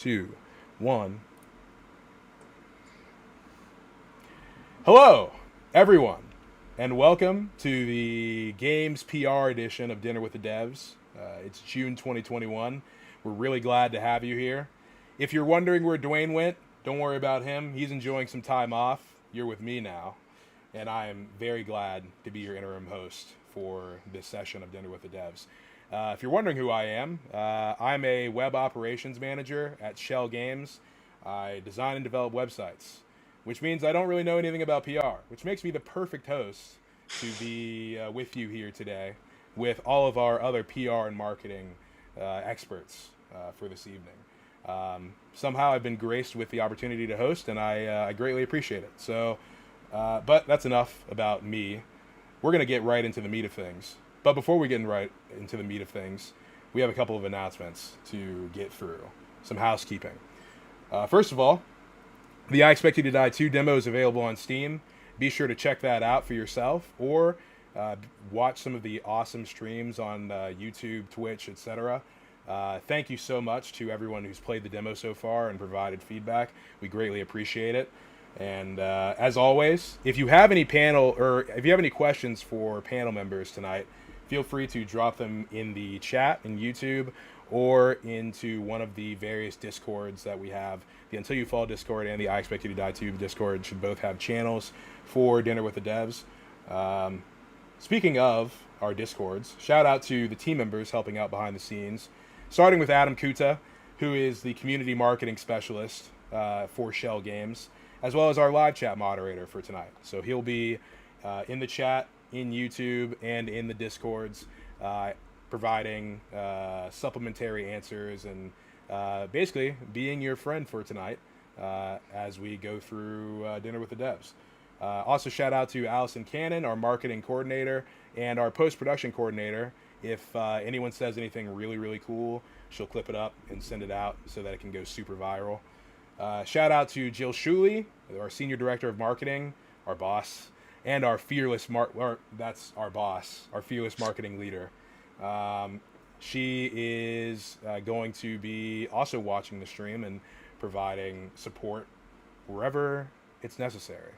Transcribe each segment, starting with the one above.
2, 1. Hello, everyone, and welcome to the Games PR edition of Dinner with the Devs. It's June 2021. We're really glad to have you here. If you're wondering where Dwayne went, don't worry about him. He's enjoying some time off. You're with me now, and I am very glad to be your interim host for this session of Dinner with the Devs. If you're wondering who I am, I'm a web operations manager at Schell Games. I design and develop websites, which means I don't really know anything about PR, which makes me the perfect host to be with you here today with all of our other PR and marketing experts for this evening. Somehow I've been graced with the opportunity to host, and I greatly appreciate it. So, but that's enough about me. We're going to get right into the meat of things. But before we get right into the meat of things, we have a couple of announcements to get through. Some housekeeping. First of all, the I Expect You to Die 2 demo is available on Steam. Be sure to check that out for yourself, or watch some of the awesome streams on YouTube, Twitch, etc. Thank you so much to everyone who's played the demo so far and provided feedback. We greatly appreciate it. And as always, if you have any questions for panel members tonight, feel free to drop them in the chat in YouTube or into one of the various Discords that we have. The Until You Fall Discord and the I Expect You to Die 2 Discord should both have channels for Dinner with the Devs. Speaking of our Discords, shout out to the team members helping out behind the scenes, starting with Adam Kuta, who is the community marketing specialist for Schell Games, as well as our live chat moderator for tonight. So he'll be in the chat, in YouTube, and in the Discords, providing supplementary answers and basically being your friend for tonight as we go through Dinner with the Devs. Also, shout out to Allison Cannon, our marketing coordinator, and our post-production coordinator. If anyone says anything really, really cool, she'll clip it up and send it out so that it can go super viral. Shout out to Jill Shuley, our senior director of marketing, our boss, and our fearless our fearless marketing leader. She is going to be also watching the stream and providing support wherever it's necessary.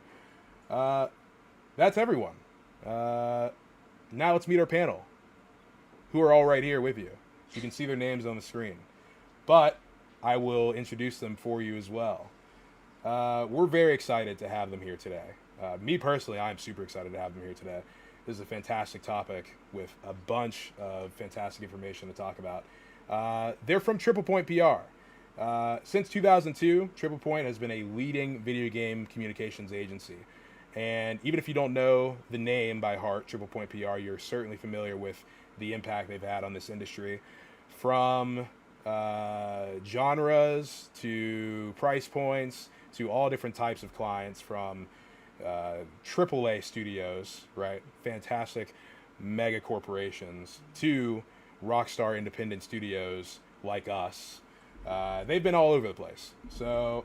That's everyone. Now let's meet our panel, who are all right here with you. You can see their names on the screen, but I will introduce them for you as well. We're very excited to have them here today. Me personally, I'm super excited to have them here today. This is a fantastic topic with a bunch of fantastic information to talk about. They're from TriplePoint PR. Since 2002, TriplePoint has been a leading video game communications agency. And even if you don't know the name by heart, TriplePoint PR, you're certainly familiar with the impact they've had on this industry. From genres to price points to all different types of clients, from AAA studios, right? Fantastic mega corporations, to rockstar independent studios like us. They've been all over the place. So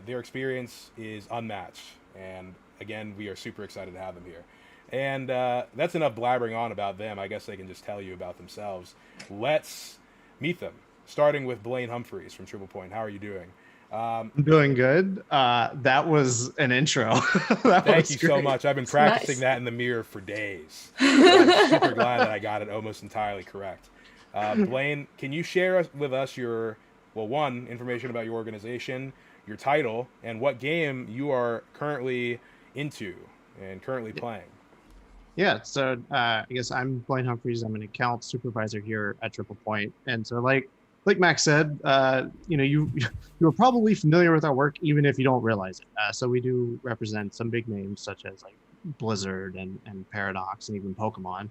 their experience is unmatched. And again, we are super excited to have them here. And that's enough blabbering on about them. I guess they can just tell you about themselves. Let's meet them, starting with Blane Humphries from TriplePoint. How are you doing? I'm doing good. That was an intro. Thank you so much. I've been practicing that in the mirror for days. I'm super glad that I got it almost entirely correct. Blane, can you share with us your, information about your organization, your title, and what game you are currently into and currently playing? Yeah, so I guess I'm Blane Humphries. I'm an account supervisor here at TriplePoint. And so like Mack said, you're probably familiar with our work even if you don't realize it. So we do represent some big names such as like Blizzard and Paradox and even Pokemon.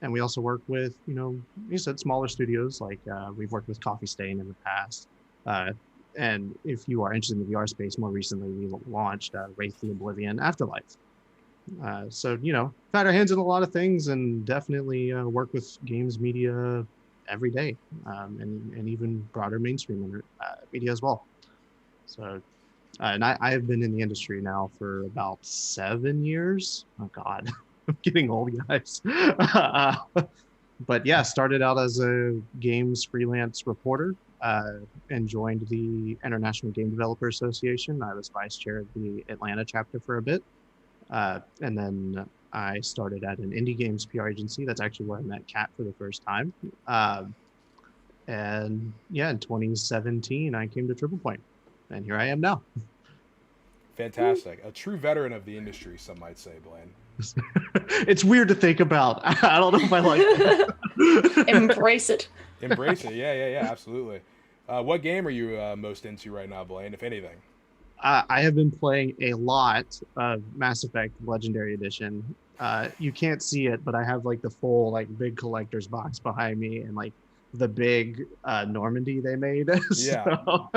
And we also work with, you said smaller studios, like we've worked with Coffee Stain in the past. And if you are interested in the VR space, more recently we launched Wraith the Oblivion Afterlife. So, had our hands in a lot of things and definitely work with games media every day, and even broader mainstream media as well. So, and I have been in the industry now for about 7 years. Oh God, I'm getting old, guys. But yeah, started out as a games freelance reporter, and joined the International Game Developer Association. I was vice chair of the Atlanta chapter for a bit. And then I started at an indie games PR agency. That's actually where I met Kat for the first time. And yeah, in 2017, I came to TriplePoint, and here I am now. Fantastic. A true veteran of the industry, some might say, Blane. It's weird to think about. I don't know if I like it. Embrace it. Embrace it. Yeah, absolutely. What game are you most into right now, Blane, if anything? I have been playing a lot of Mass Effect Legendary Edition. You can't see it, but I have like the full like big collector's box behind me, and like the big Normandy they made. So,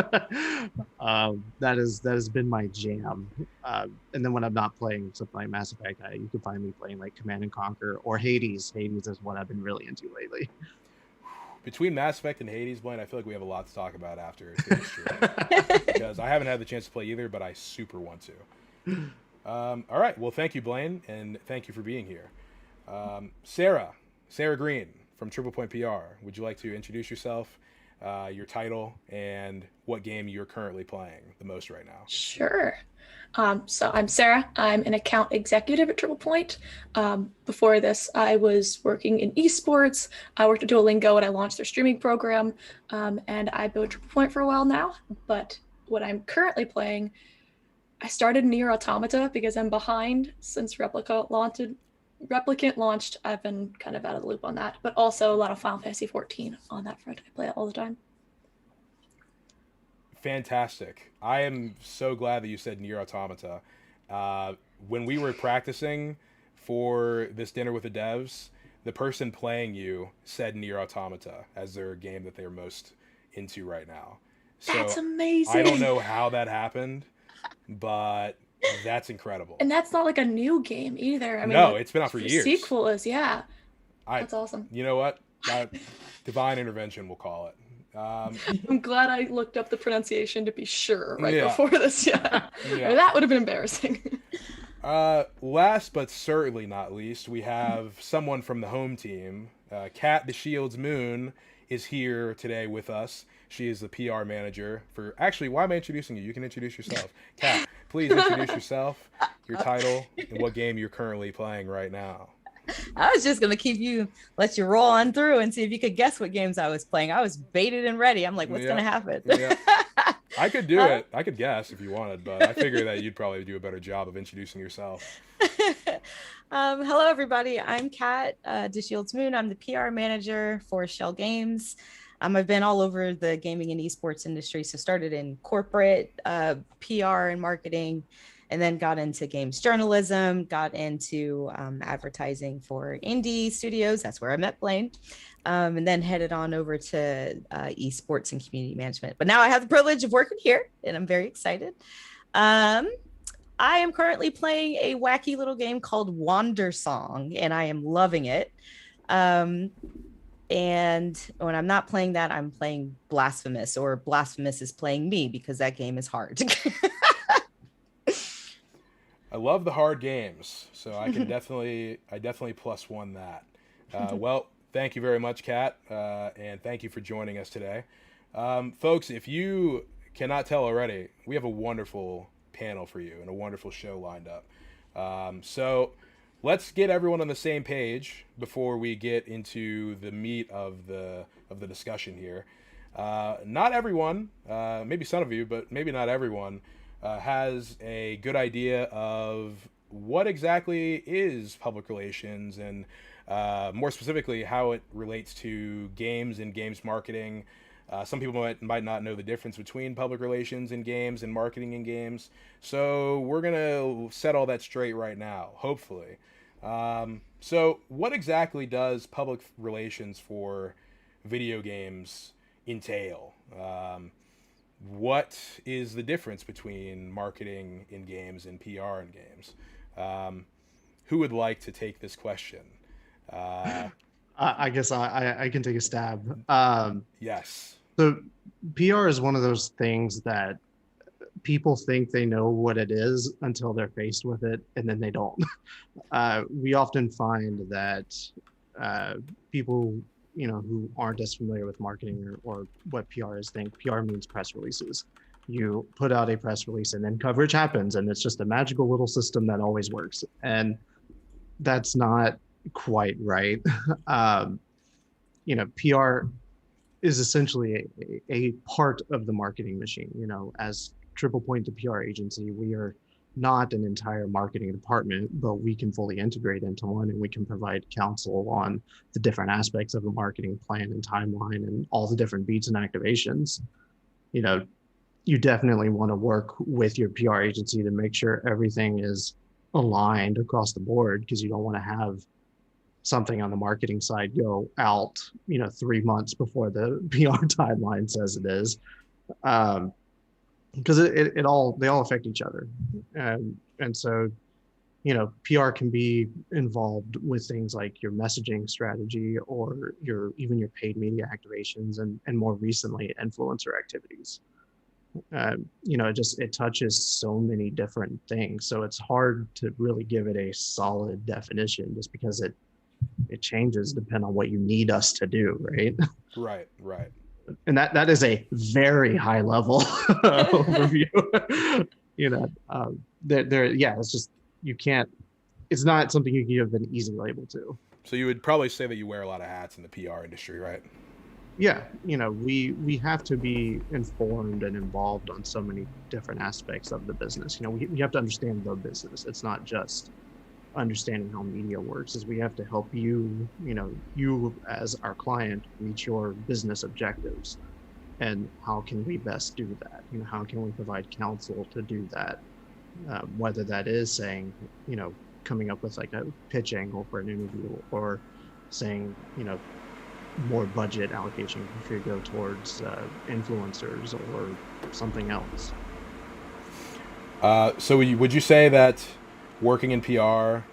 that has been my jam. And then when I'm not playing something like Mass Effect, you can find me playing like Command and Conquer or Hades. Hades is what I've been really into lately. Between Mass Effect and Hades, Blane, I feel like we have a lot to talk about after today's stream. Because I haven't had the chance to play either, but I super want to. All right. Well, thank you, Blane, and thank you for being here. Sara Green from TriplePoint PR. Would you like to introduce yourself, your title, and what game you're currently playing the most right now? Sure. So I'm Sara. I'm an account executive at TriplePoint. Before this, I was working in esports. I worked at Duolingo and I launched their streaming program. And I've been with TriplePoint for a while now. But what I'm currently playing, I started Nier Automata because I'm behind since Replicant launched. I've been kind of out of the loop on that. But also a lot of Final Fantasy 14 on that front. I play it all the time. Fantastic. I am so glad that you said Nier Automata. When we were practicing for this dinner with the devs, the person playing you said Nier Automata as their game that they're most into right now. So that's amazing. I don't know how that happened, but that's incredible. And that's not like a new game either. I mean, no, it's been out for years. Sequel is, yeah. That's awesome. You know what? Divine intervention, we'll call it. I'm glad I looked up the pronunciation to be sure before this. Yeah. I mean, that would have been embarrassing. Last but certainly not least, we have someone from the home team. Kat the Shields Moon is here today with us. She is the PR manager for... Actually, why am I introducing you? You can introduce yourself. Kat, please introduce yourself, your title, and what game you're currently playing right now. I was just gonna let you roll on through and see if you could guess what games I was playing. I was baited and ready. I'm like, what's gonna happen? Yeah. I could do it. I could guess if you wanted, but I figure that you'd probably do a better job of introducing yourself. Hello, everybody. I'm Kat DeShields Moon. I'm the PR manager for Schell Games. I've been all over the gaming and esports industry. So started in corporate PR and marketing, and then got into games journalism, got into advertising for indie studios. That's where I met Blane. And then headed on over to esports and community management. But now I have the privilege of working here, and I'm very excited. I am currently playing a wacky little game called Wander Song, and I am loving it. And when I'm not playing that, I'm playing Blasphemous, or Blasphemous is playing me, because that game is hard. I love the hard games, so I definitely plus one that. Well, thank you very much, Kat, and thank you for joining us today. Folks, if you cannot tell already, we have a wonderful panel for you and a wonderful show lined up. So let's get everyone on the same page before we get into the meat of the discussion here. Not everyone, maybe some of you, but maybe not everyone, has a good idea of what exactly is public relations, and more specifically how it relates to games and games marketing. Some people might not know the difference between public relations in games and marketing in games. So we're going to set all that straight right now, hopefully. So what exactly does public relations for video games entail? What is the difference between marketing in games and PR in games? Who would like to take this question? I guess I can take a stab. Yes. So PR is one of those things that people think they know what it is until they're faced with it, and then they don't. We often find that people who aren't as familiar with marketing or what PR is, think PR means press releases. You put out a press release and then coverage happens, and it's just a magical little system that always works. And that's not quite right. um, PR is essentially a part of the marketing machine. As TriplePoint, the PR agency, we are not an entire marketing department, but we can fully integrate into one, and we can provide counsel on the different aspects of a marketing plan and timeline and all the different beats and activations. You definitely want to work with your PR agency to make sure everything is aligned across the board, because you don't want to have something on the marketing side go out 3 months before the PR timeline says it is, because they all affect each other. And so PR can be involved with things like your messaging strategy or even your paid media activations, and more recently influencer activities. It touches so many different things, so it's hard to really give it a solid definition, just because it changes depending on what you need us to do, right? Right. And that is a very high level overview. It's just, you can't, it's not something you can give an easy label to. So you would probably say that you wear a lot of hats in the PR industry, right? Yeah, we have to be informed and involved on so many different aspects of the business. We have to understand the business. It's not just understanding how media works, is we have to help you as our client reach your business objectives. And how can we best do that? How can we provide counsel to do that? Whether that is saying, coming up with like a pitch angle for an interview, or saying, more budget allocation could go towards influencers or something else. So would you say that working in PR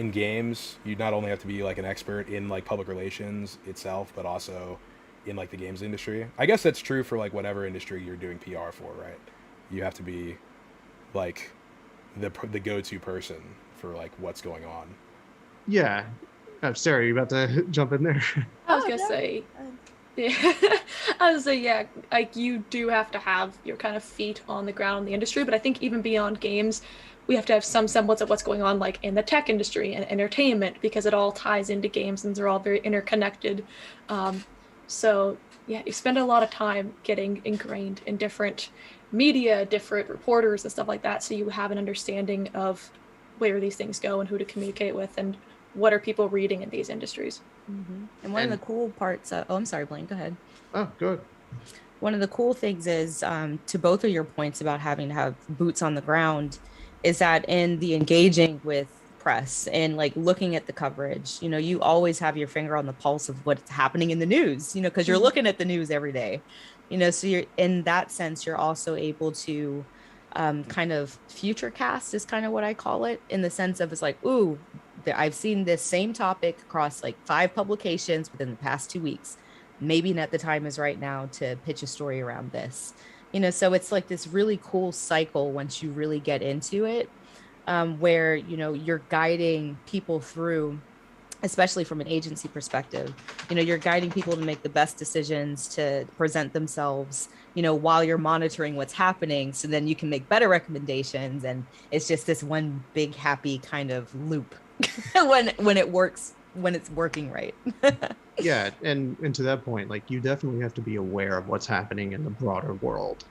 in games, you not only have to be like an expert in like public relations itself, but also in like the games industry? I guess that's true for like whatever industry you're doing PR for, right? You have to be like the go-to person for like what's going on. Yeah. Sarah, you about to jump in there? I was gonna say, yeah, I was gonna say, yeah, like you do have to have your kind of feet on the ground in the industry, but I think even beyond games, we have to have some semblance of what's going on like in the tech industry and entertainment, because it all ties into games and they're all very interconnected. So yeah, you spend a lot of time getting ingrained in different media, different reporters and stuff like that, so you have an understanding of where these things go and who to communicate with and what are people reading in these industries. Mm-hmm. And one of the cool parts I'm sorry, Blane, go ahead. Oh, good. One of the cool things is, to both of your points about having to have boots on the ground, is that in the engaging with press and like looking at the coverage, you always have your finger on the pulse of what's happening in the news, because you're looking at the news every day, so you're, in that sense, you're also able to kind of future cast, is kind of what I call it, in the sense of, it's like, ooh, I've seen this same topic across like 5 publications within the past 2 weeks. Maybe not the time is right now to pitch a story around this. So it's like this really cool cycle once you really get into it, where, you're guiding people through, especially from an agency perspective, you're guiding people to make the best decisions, to present themselves, while you're monitoring what's happening. So then you can make better recommendations. And it's just this one big happy kind of loop when it works, when it's working right. Yeah, and to that point, like, you definitely have to be aware of what's happening in the broader world,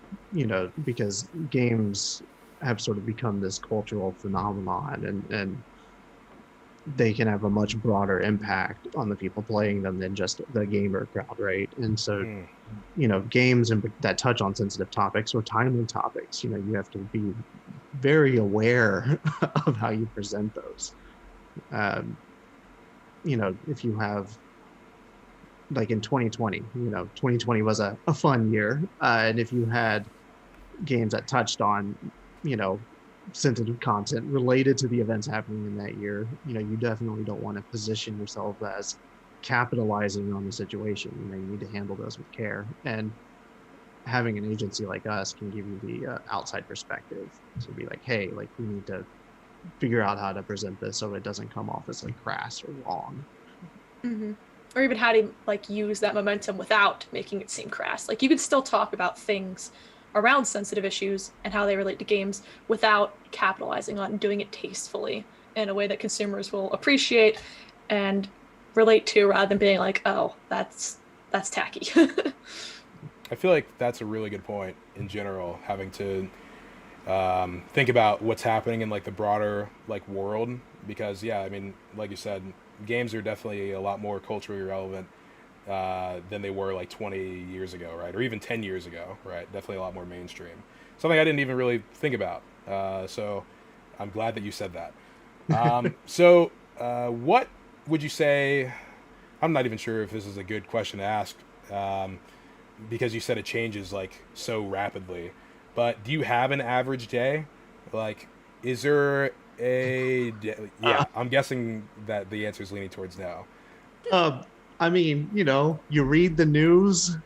because games have sort of become this cultural phenomenon, and they can have a much broader impact on the people playing them than just the gamer crowd, right? And so, games that touch on sensitive topics or timely topics, you have to be very aware of how you present those. If you have, like in 2020, 2020 was a fun year. And if you had games that touched on, sensitive content related to the events happening in that year, you definitely don't want to position yourself as capitalizing on the situation. You need to handle those with care. And having an agency like us can give you the outside perspective to be like, hey, like, we need to figure out how to present this so it doesn't come off as like crass or wrong. Mm-hmm. or even how to like use that momentum without making it seem crass. Like you can still talk about things around sensitive issues and how they relate to games without capitalizing on doing it tastefully in a way that consumers will appreciate and relate to, rather than being like, oh, that's tacky. I feel like that's a really good point in general, having to think about what's happening in like the broader like world, because yeah, I mean, like you said, games are definitely a lot more culturally relevant than they were like 20 years ago, right? Or even 10 years ago, right? Definitely a lot more mainstream. Something I didn't even really think about. So I'm glad that you said that. What would you say? I'm not even sure if this is a good question to ask, because you said it changes like so rapidly. But do you have an average day? Like, is there yeah, I'm guessing that the answer is leaning towards no. Uh, I mean, you read the news.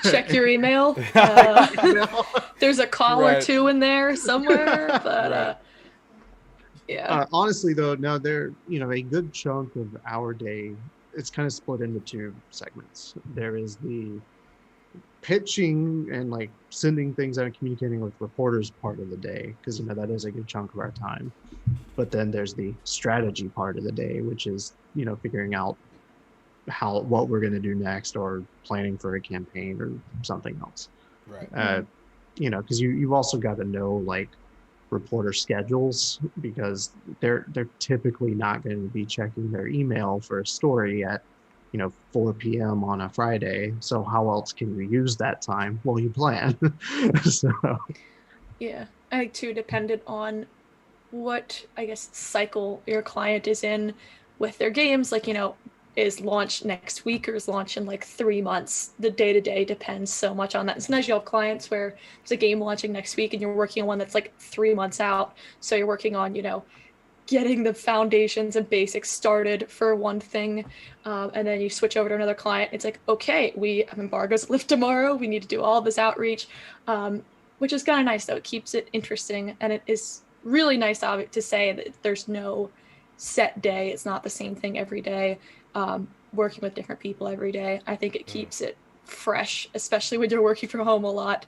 Check your email. You know? There's a call or Right. two in there somewhere, but Right. yeah. Honestly, though, no, a good chunk of our day, it's kind of split into two segments. There is the pitching and like sending things out and communicating with reporters part of the day, because that is a good chunk of our time. But then there's the strategy part of the day, which is figuring out what we're going to do next, or planning for a campaign or something else. Right. Because you've also got to know like reporter schedules, because they're typically not going to be checking their email for a story at 4 p.m. on a Friday. So how else can you use that time? Well, you plan. So Yeah, I think too, dependent on what, I guess, cycle your client is in with their games. Like, is launch next week or is launch in like 3 months? The day to day depends so much on that. And sometimes you have clients where there's a game launching next week and you're working on one that's like 3 months out. So you're working on, getting the foundations and basics started for one thing, and then you switch over to another client. It's like, okay, we have embargoes lift tomorrow. We need to do all this outreach, which is kind of nice though. It keeps it interesting, and it is really nice to say that there's no set day. It's not the same thing every day. Working with different people every day, I think it keeps it fresh, especially when you're working from home a lot.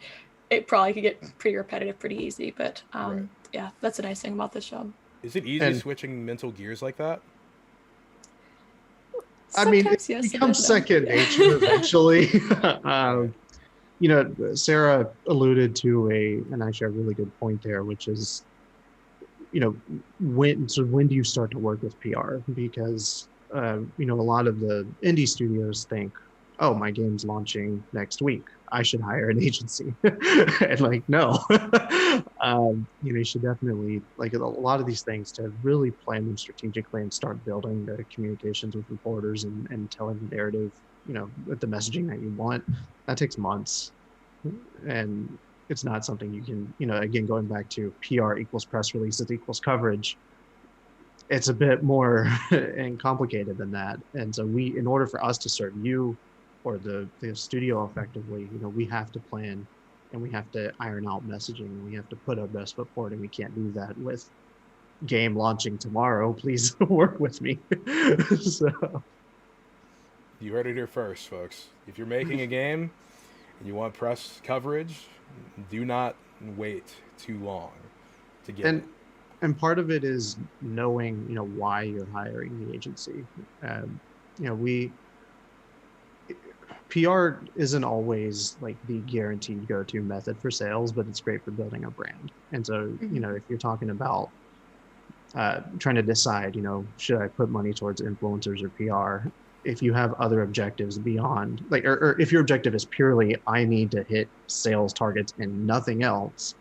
It probably could get pretty repetitive pretty easy, but Right. yeah, that's a nice thing about this job. Is it easy And- switching mental gears like that? I mean, it Sometimes yes, becomes sometimes no. second nature eventually. Sarah alluded to an actually a really good point there, which is, when do you start to work with PR? Because a lot of the indie studios think, oh, my game's launching next week, I should hire an agency. And like, no. You should definitely, like, a lot of these things, to really plan them strategically and start building the communications with reporters and telling the narrative, with the messaging that you want. That takes months. And it's not something you can, again, going back to PR equals press releases equals coverage, it's a bit more and complicated than that. And so in order for us to serve you or the studio effectively, we have to plan, and we have to iron out messaging, and we have to put our best foot forward, and we can't do that with game launching tomorrow. Please work with me. So You heard it here first, folks. If you're making a game and you want press coverage, do not wait too long to get it. And part of it is knowing, why you're hiring the agency. PR isn't always like the guaranteed go-to method for sales, but it's great for building a brand. And so, if you're talking about trying to decide, should I put money towards influencers or PR? If you have other objectives beyond, like, or if your objective is purely, I need to hit sales targets and nothing else,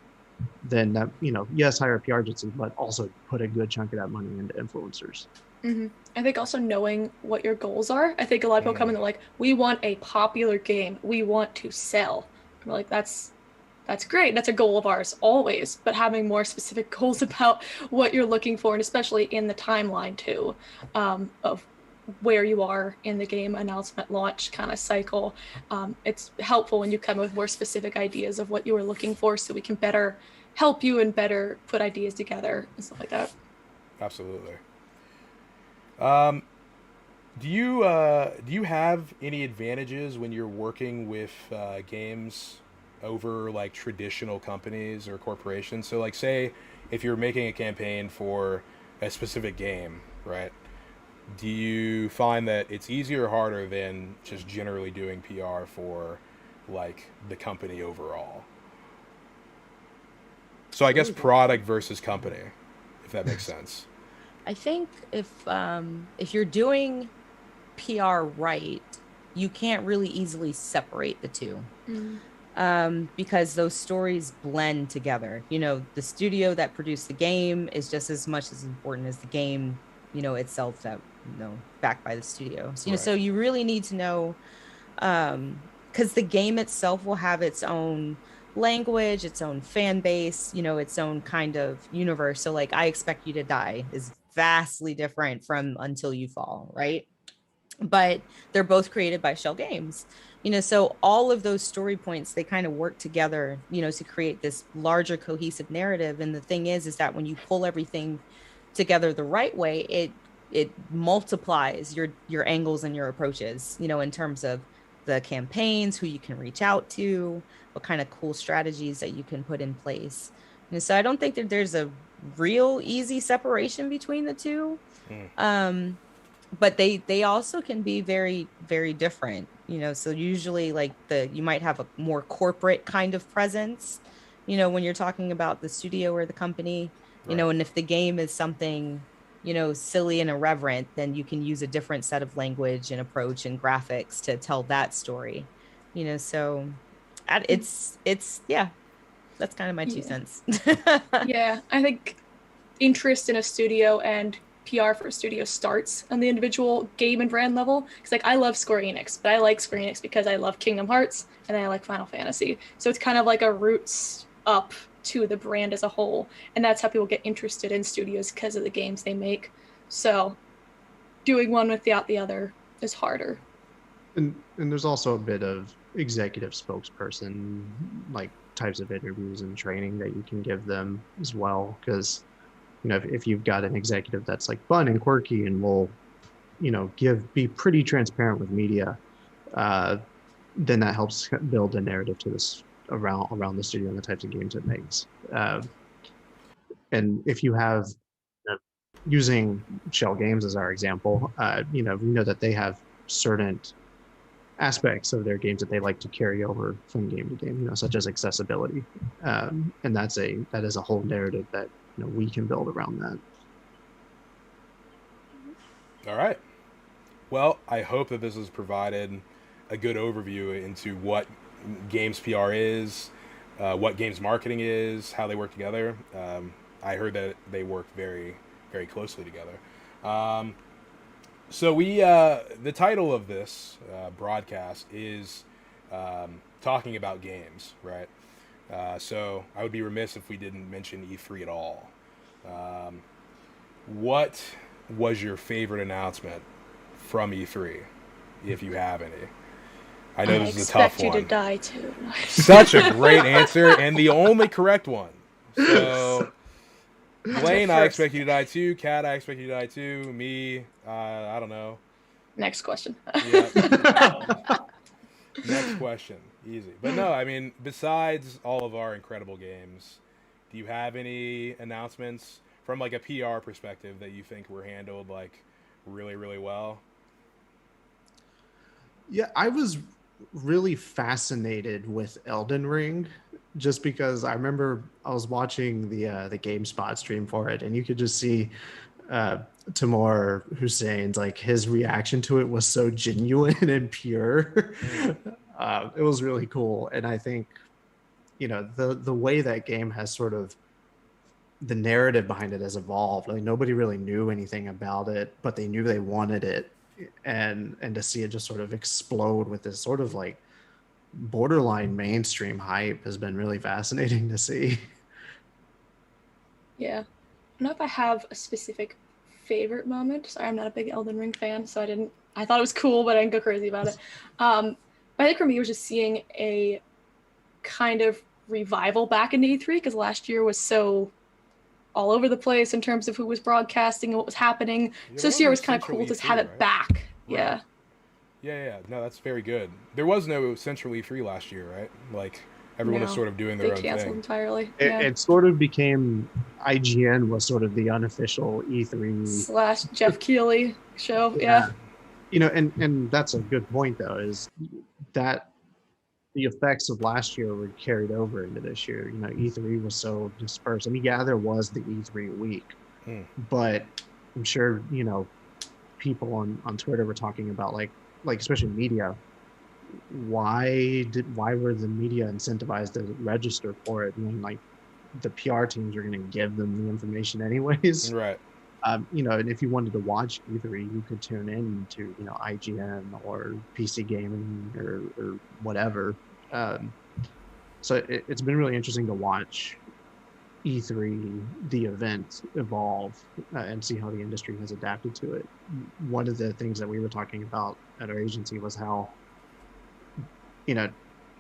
then that, yes, hire a PR agency, but also put a good chunk of that money into influencers. I think also knowing what your goals are. I think a lot of people come in and they're like, we want a popular game. We want to sell. We're like, that's great. That's a goal of ours always. But having more specific goals about what you're looking for, and especially in the timeline too, of where you are in the game announcement launch kind of cycle. It's helpful when you come with more specific ideas of what you are looking for, so we can better help you and better put ideas together and stuff like that. Absolutely. Do you have any advantages when you're working with games over like traditional companies or corporations? So like say if you're making a campaign for a specific game, right? Do you find that it's easier or harder than just generally doing PR for like the company overall? So I guess product versus company, if that makes sense. I think if you're doing PR right, you can't really easily separate the two. Because those stories blend together. You know, the studio that produced the game is just as much as important as the game, you know, itself that, you know, backed by the studio. So, you know, so you really need to know, because the game itself will have its own language, its own fan base, you know, its own kind of universe. So like I Expect You to Die is vastly different from Until You Fall, right? But they're both created by Schell Games, you know, so all of those story points, they kind of work together, you know, to create this larger cohesive narrative. And the thing is that when you pull everything together the right way, it multiplies your angles and your approaches, you know, in terms of the campaigns, who you can reach out to, what kind of cool strategies that you can put in place. And so I don't think that there's a real easy separation between the two. But they also can be very, very different, you know. So usually like you might have a more corporate kind of presence, you know, when you're talking about the studio or the company, you know, and if the game is something, you know, silly and irreverent, then you can use a different set of language and approach and graphics to tell that story, you know. So it's yeah, that's kind of my 2 cents. Yeah, I think interest in a studio and PR for a studio starts on the individual game and brand level. Because like I love Square Enix, but I like Square Enix because I love Kingdom Hearts and then I like Final Fantasy. So it's kind of like a roots up to the brand as a whole, and that's how people get interested in studios because of the games they make. So doing one without the other is harder. And there's also a bit of executive spokesperson like types of interviews and training that you can give them as well, because you know if you've got an executive that's like fun and quirky and will, you know, be pretty transparent with media, then that helps build a narrative to this around the studio and the types of games it makes. And if you have, using Schell Games as our example, you know, we know that they have certain aspects of their games that they like to carry over from game to game, you know, such as accessibility, and that is a whole narrative that, you know, we can build around that. All right. Well, I hope that this has provided a good overview into what games PR is, what games marketing is, how they work together. I heard that they work very, very closely together. So the title of this broadcast is talking about games, right? So I would be remiss if we didn't mention E3 at all. What was your favorite announcement from E3, if you have any? I know this is a tough one. I expect you to die too. Such a great answer and the only correct one. So, Blane, I expect you to die too. Kat, I expect you to die too. Me, I don't know. Next question. Yeah. Next question. Easy. But no, I mean, besides all of our incredible games, do you have any announcements from like a PR perspective that you think were handled like really, really well? Yeah, I was really fascinated with Elden Ring, just because I remember I was watching the GameSpot stream for it, and you could just see Timur Hussein's, like, his reaction to it was so genuine and pure. It was really cool, and I think, you know, the way that game has sort of, the narrative behind it has evolved. Like, nobody really knew anything about it, but they knew they wanted it, and to see it just sort of explode with this sort of like borderline mainstream hype has been really fascinating to see. Yeah. I don't know if I have a specific favorite moment. Sorry, I'm not a big Elden Ring fan, so I thought it was cool, but I didn't go crazy about it. But I think for me, it was just seeing a kind of revival back in E3, because last year was so all over the place in terms of who was broadcasting and what was happening. So this year was kind of cool to have it back. Yeah. Yeah. No, that's very good. There was no Central E3 last year, right? Like everyone was No, sort of doing they their own canceled thing. entirely. It, Yeah. it sort of became IGN was sort of the unofficial E3. / Jeff Keighley show. Yeah. Yeah. And that's a good point though, is that the effects of last year were carried over into this year. E3 was so dispersed. I mean, yeah, there was the E3 week, Hmm. but I'm sure, people on Twitter were talking about like especially media, why were the media incentivized to register for it when like the PR teams are going to give them the information anyways? Right. And if you wanted to watch E3, you could tune in to, IGN or PC Gaming or whatever. So it's been really interesting to watch E3, the event, evolve and see how the industry has adapted to it. One of the things that we were talking about at our agency was how,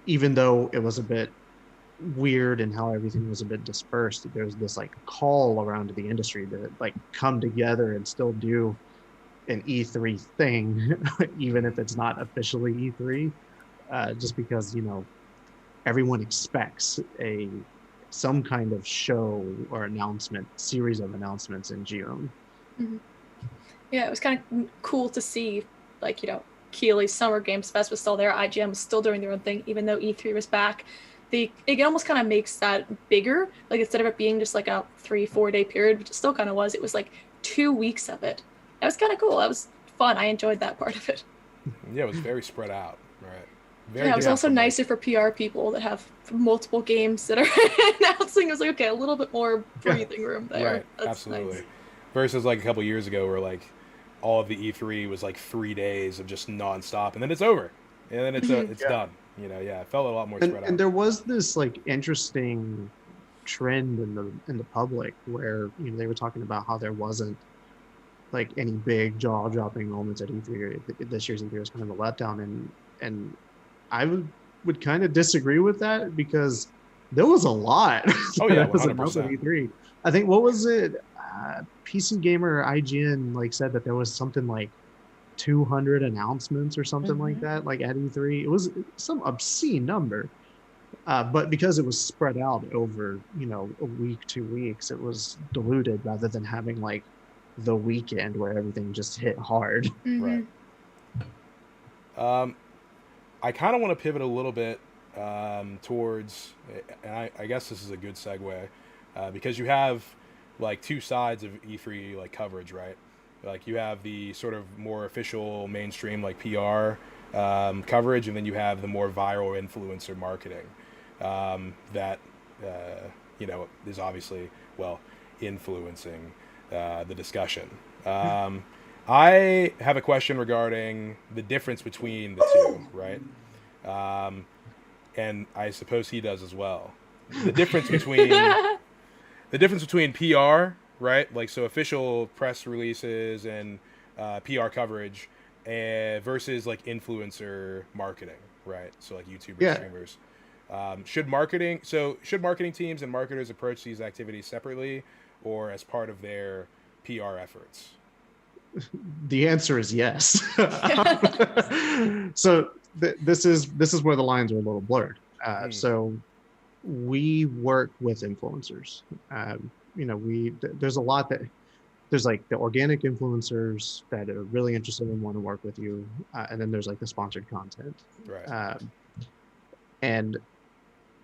even though it was a bit weird and how everything was a bit dispersed, there's this like call around to the industry to like come together and still do an E3 thing, even if it's not officially E3, just because everyone expects some kind of show or series of announcements in June. Mm-hmm. Yeah, it was kind of cool to see, like, Keighley's Summer Games Fest was still there. IGN was still doing their own thing, even though E3 was back. It almost kind of makes that bigger. Like, instead of it being just like a 3-4 day period, which it still kind of was, it was like 2 weeks of it. That was kind of cool. That was fun. I enjoyed that part of it. Yeah, it was very spread out, right? It was also nicer for PR people that have multiple games that are announcing. It was like, okay, a little bit more breathing room there. Right, That's absolutely. nice. Versus like a couple years ago where like all of the E3 was like 3 days of just nonstop, and then it's over, and then it's done. It felt a lot more spread out. And there was this like interesting trend in the public where they were talking about how there wasn't like any big jaw-dropping moments at E3. This year's E3 was kind of a letdown, and I would kind of disagree with that because there was a lot. Oh yeah, that was announced at E3. I think what was it? PC Gamer IGN like said that there was something like 200 announcements or something like that, like at E3. It was some obscene number, but because it was spread out over a week, 2 weeks, it was diluted rather than having like the weekend where everything just hit hard. Right. I kind of want to pivot a little bit towards, and I guess this is a good segue, because you have like two sides of E3 like coverage, right? Like you have the sort of more official mainstream like PR coverage, and then you have the more viral influencer marketing that is obviously influencing the discussion. I have a question regarding the difference between the two, right? And I suppose he does as well. The difference between PR, right? Like so official press releases and PR coverage versus like influencer marketing, right? So like YouTubers, streamers. Should marketing teams and marketers approach these activities separately or as part of their PR efforts? The answer is yes. So this is where the lines are a little blurred. So we work with influencers. There's a lot there's like the organic influencers that are really interested and want to work with you, and then there's like the sponsored content. Right. And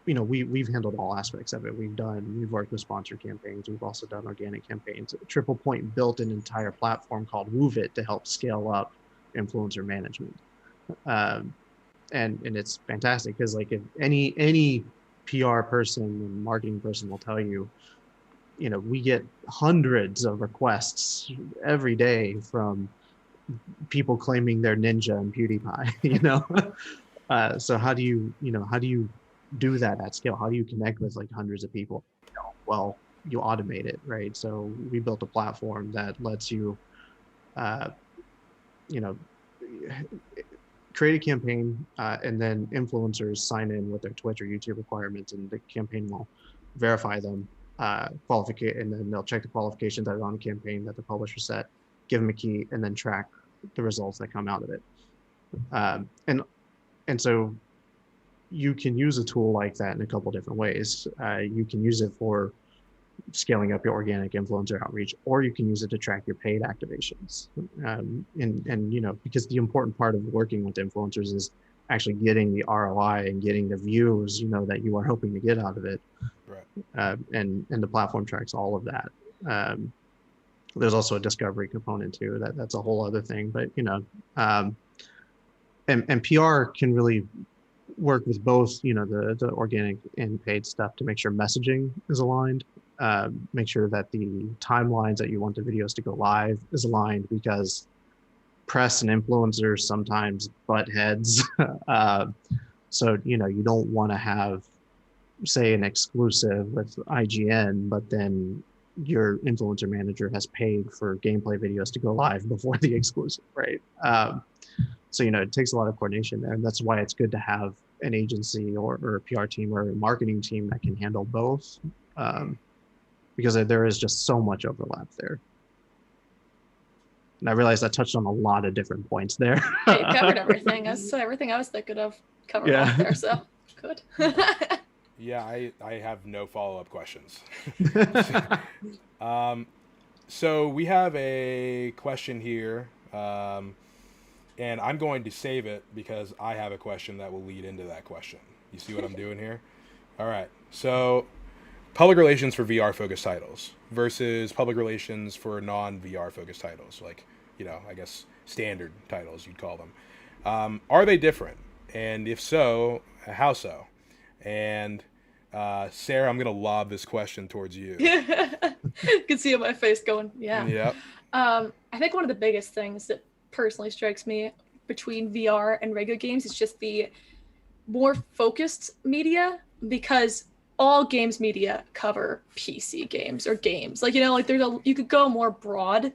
we've handled all aspects of it. We've worked with sponsored campaigns. We've also done organic campaigns. TriplePoint built an entire platform called MoveIt to help scale up influencer management. And it's fantastic because like if any PR person and marketing person will tell you, we get hundreds of requests every day from people claiming they're Ninja and PewDiePie, so how do you do that at scale? How do you connect with like hundreds of people? Well, you automate it, right? So we built a platform that lets you, create a campaign, and then influencers sign in with their Twitch or YouTube requirements, and the campaign will verify them, and then they'll check the qualifications that are on the campaign that the publisher set, give them a key, and then track the results that come out of it. And so you can use a tool like that in a couple different ways. You can use it for scaling up your organic influencer outreach, or you can use it to track your paid activations. And because the important part of working with influencers is actually getting the ROI and getting the views, that you are hoping to get out of it. Right. And the platform tracks all of that. There's also a discovery component too. That's a whole other thing. But and PR can really work with both, the organic and paid stuff to make sure messaging is aligned. Make sure that the timelines that you want the videos to go live is aligned, because press and influencers sometimes butt heads. So, you don't want to have, say, an exclusive with IGN, but then your influencer manager has paid for gameplay videos to go live before the exclusive, right? So, it takes a lot of coordination there. And that's why it's good to have an agency or a PR team or a marketing team that can handle both, because there is just so much overlap there. And I realized I touched on a lot of different points there. Yeah, you covered everything. That's everything I was thinking of covered off there, so good. Yeah, I have no follow-up questions. So we have a question here, and I'm going to save it because I have a question that will lead into that question. You see what I'm doing here? All right. So public relations for VR-focused titles versus public relations for non-VR focused titles, like, I guess standard titles you'd call them. Are they different? And if so, how so? And Sarah, I'm going to lob this question towards you. You can see it on my face going, yeah. Yep. I think one of the biggest things that personally strikes me between VR and regular games is just the more focused media, because all games media cover PC games or games. Like, you could go more broad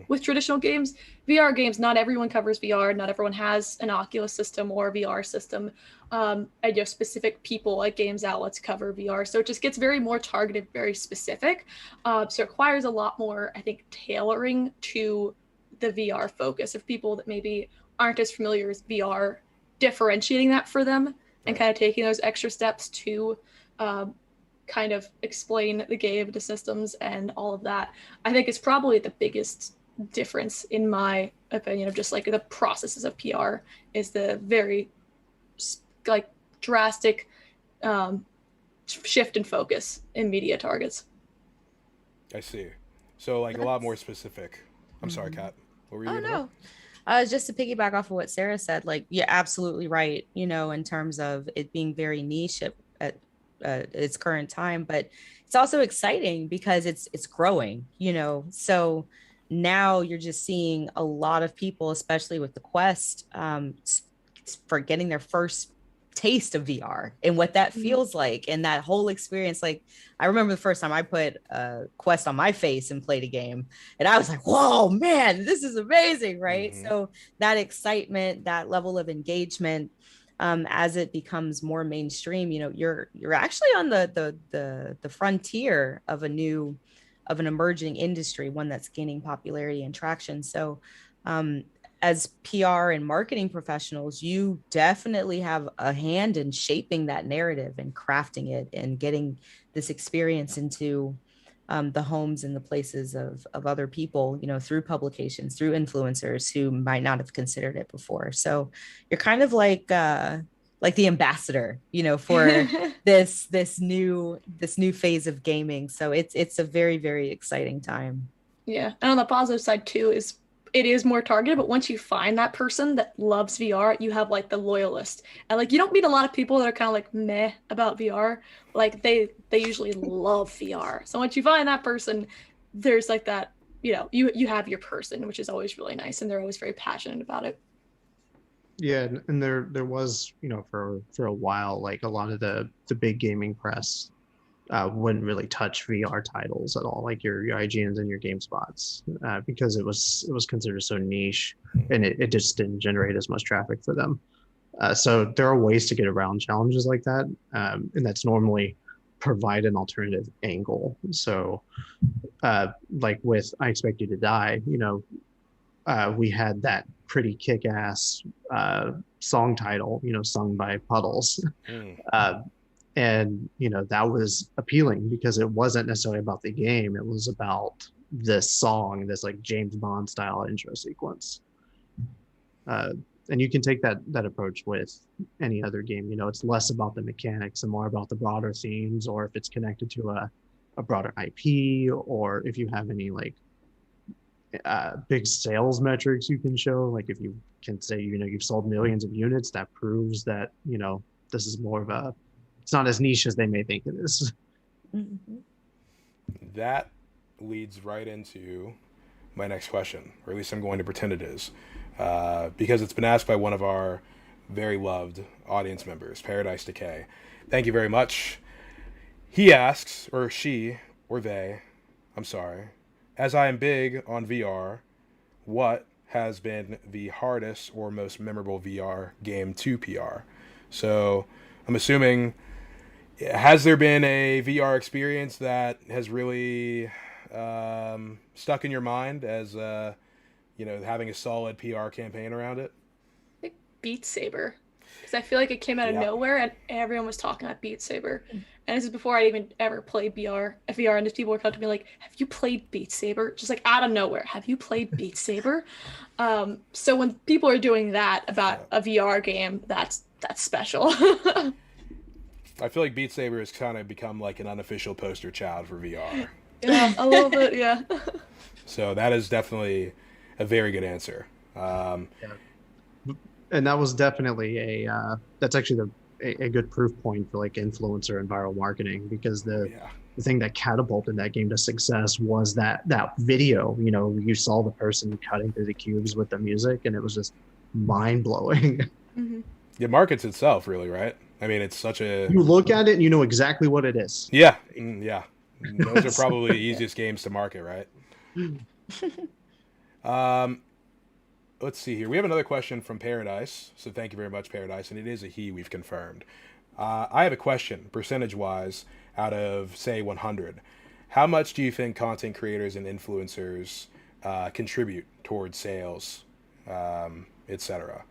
with traditional games. VR games, not everyone covers VR. Not everyone has an Oculus system or a VR system. And specific people like games outlets cover VR. So it just gets very more targeted, very specific. So it requires a lot more, I think, tailoring to the VR focus of people that maybe aren't as familiar with VR, differentiating that for them and kind of taking those extra steps to kind of explain the game, the systems, and all of that. I think it's probably the biggest difference, in my opinion, of just like the processes of PR, is the very drastic shift in focus in media targets. I see. So a lot more specific. I'm sorry, Kat. What were you Oh, gonna no. Just to piggyback off of what Sarah said, you're absolutely right, in terms of it being very niche at its current time, but it's also exciting because it's growing, so now you're just seeing a lot of people, especially with the Quest, for getting their first taste of VR and what that feels like, and that whole experience. I remember the first time I put a Quest on my face and played a game, and I was like, whoa, man, this is amazing, right? So that excitement, that level of engagement, as it becomes more mainstream, you're actually on the frontier of an emerging industry, one that's gaining popularity and traction. So as PR and marketing professionals, you definitely have a hand in shaping that narrative and crafting it and getting this experience into the homes and the places of other people, through publications, through influencers who might not have considered it before. So you're kind of like the ambassador, for this new phase of gaming. So it's a very, very exciting time. Yeah. And on the positive side too, is it is more targeted, but once you find that person that loves VR, you have the loyalist. And you don't meet a lot of people that are kind of meh about VR. They usually love VR. So once you find that person, there's that, you have your person, which is always really nice, and they're always very passionate about it. Yeah, and there was, for a while, a lot of the big gaming press wouldn't really touch VR titles at all, like your IGNs and your GameSpots, because it was considered so niche, and it just didn't generate as much traffic for them. So there are ways to get around challenges like that, and that's normally provide an alternative angle. So with I Expect You to Die, we had that pretty kick-ass song title, sung by Puddles. And that was appealing because it wasn't necessarily about the game. It was about this song, this like James Bond style intro sequence. And you can take that approach with any other game. It's less about the mechanics and more about the broader themes, or if it's connected to a broader IP, or if you have any like big sales metrics you can show. Like if you can say, you've sold millions of units, that proves that, this is more of it's not as niche as they may think it is. Mm-hmm. That leads right into my next question, or at least I'm going to pretend it is, because it's been asked by one of our very loved audience members, Paradise Decay. Thank you very much. He asks, or she, or they, I'm sorry, as I am big on VR, what has been the hardest or most memorable VR game to PR? So I'm assuming, has there been a VR experience that has really stuck in your mind as having a solid PR campaign around it? I think Beat Saber, because I feel like it came out of nowhere and everyone was talking about Beat Saber. And this is before I even ever played VR, and just people were coming to me like, have you played Beat Saber? Just like out of nowhere, have you played Beat Saber? So when people are doing that about a VR game, that's special. I feel like Beat Saber has kind of become like an unofficial poster child for VR. Yeah, a little bit, yeah. So that is definitely a very good answer. And that was definitely that's actually a good proof point for like influencer and viral marketing, because the thing that catapulted that game to success was that video. You saw the person cutting through the cubes with the music, and it was just mind blowing. Mm-hmm. It markets itself, really, right? I mean, it's such a... You look at it and you know exactly what it is. Yeah, yeah. Those are probably the easiest games to market, right? Let's see here. We have another question from Paradise. So thank you very much, Paradise. And it is a he, we've confirmed. I have a question, percentage-wise, out of, say, 100. How much do you think content creators and influencers contribute towards sales, etc.?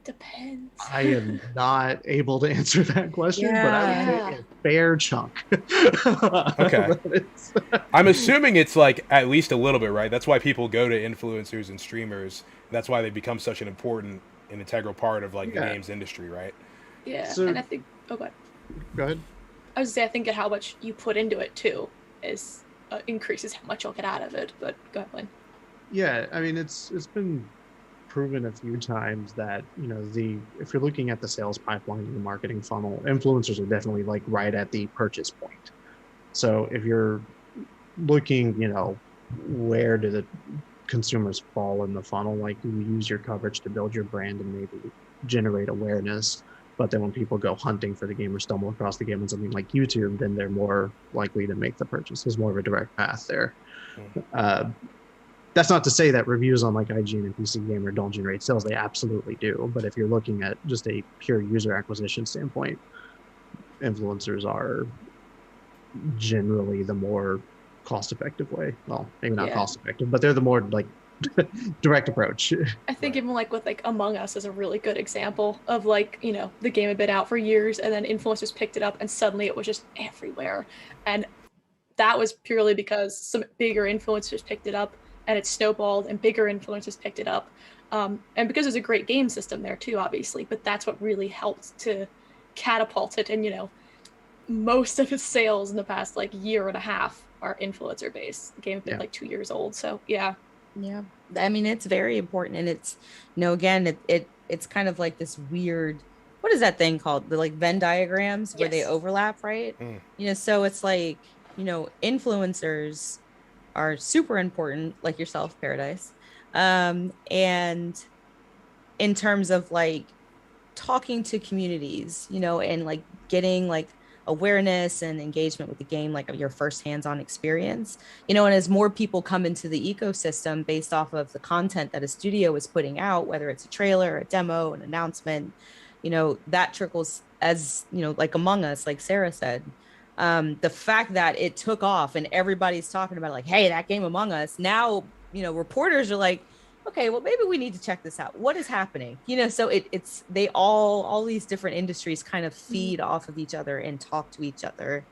Depends. I am not able to answer that question, but I would say a fair chunk. Okay. I'm assuming it's like at least a little bit, right? That's why people go to influencers and streamers. That's why they become such an important and integral part of like the games industry, right? Yeah, So, and I think... Oh, go ahead. I was going to say, I think how much you put into it, too, is increases how much you'll get out of it. But go ahead, Blane. Yeah, I mean, it's been proven a few times that if you're looking at the sales pipeline and the marketing funnel, influencers are definitely like right at the purchase point. So if you're looking, where do the consumers fall in the funnel, like you use your coverage to build your brand and maybe generate awareness, but then when people go hunting for the game or stumble across the game on something like YouTube, then they're more likely to make the purchase. There's more of a direct path there. That's not to say that reviews on like IGN and PC Gamer don't generate sales. They absolutely do. But if you're looking at just a pure user acquisition standpoint, influencers are generally the more cost-effective way. Well, maybe not cost-effective, but they're the more like direct approach. I think even like with like Among Us is a really good example of like, the game had been out for years and then influencers picked it up and suddenly it was just everywhere. And that was purely because some bigger influencers picked it up and it snowballed and bigger influencers picked it up. And because there's a great game system there too, obviously, but that's what really helped to catapult it. And, most of its sales in the past like year and a half are influencer based. The game's been like 2 years old. So yeah. Yeah. I mean, it's very important. And it's, again, it's kind of like this weird, what is that thing called? The like Venn diagrams where they overlap, right? So it's like, influencers are super important, like yourself, Paradise. And in terms of like talking to communities, and like getting like awareness and engagement with the game, like your first hands-on experience, and as more people come into the ecosystem based off of the content that a studio is putting out, whether it's a trailer, a demo, an announcement, that trickles as, like Among Us, like Sara said. The fact that it took off and everybody's talking about like, hey, that game Among Us, now reporters are like, okay, well, maybe we need to check this out. What is happening? So it's they all these different industries kind of feed off of each other and talk to each other.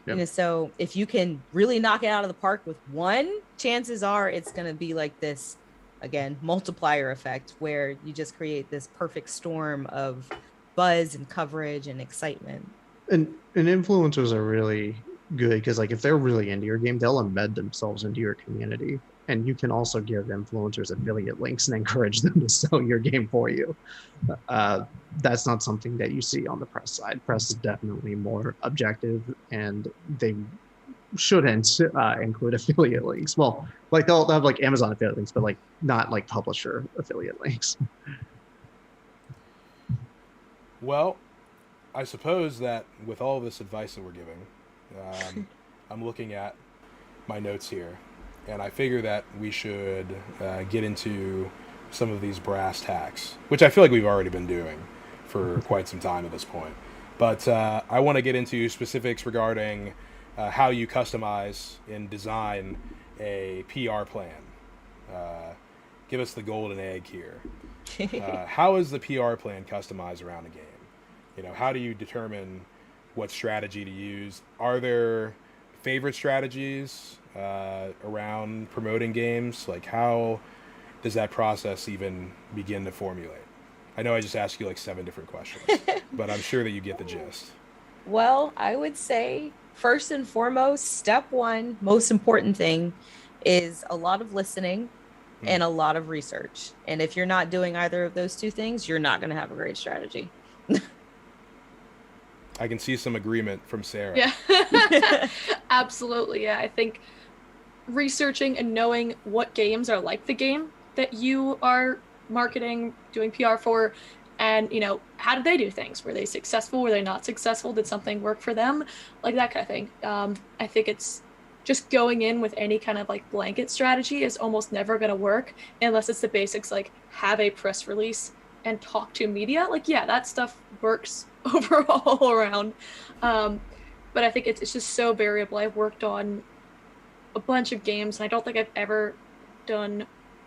Yep. So if you can really knock it out of the park with one, chances are it's going to be like this, again, multiplier effect where you just create this perfect storm of buzz and coverage and excitement. And influencers are really good because like if they're really into your game, they'll embed themselves into your community. And you can also give influencers affiliate links and encourage them to sell your game for you. That's not something that you see on the press side. Press is definitely more objective, and they shouldn't include affiliate links. Well, like they'll have like Amazon affiliate links, but like not like publisher affiliate links. Well, I suppose that with all this advice that we're giving, I'm looking at my notes here, and I figure that we should get into some of these brass tacks, which I feel like we've already been doing for quite some time at this point. But I want to get into specifics regarding how you customize and design a PR plan. Give us the golden egg here. How is the PR plan customized around a game? How do you determine what strategy to use? Are there favorite strategies around promoting games? Like, how does that process even begin to formulate? I know I just asked you like 7 different questions, but I'm sure that you get the gist. Well, I would say first and foremost, step one, most important thing is a lot of listening and a lot of research. And if you're not doing either of those 2 things, you're not going to have a great strategy. I can see some agreement from Sara. Yeah, absolutely. Yeah, I think researching and knowing what games are like the game that you are marketing, doing PR for, and how did they do things? Were they successful? Were they not successful? Did something work for them? Like that kind of thing. I think it's just going in with any kind of like blanket strategy is almost never going to work unless it's the basics, like have a press release and talk to media. Like, yeah, that stuff works overall around. But I think it's just so variable. I've worked on a bunch of games, and I don't think I've ever done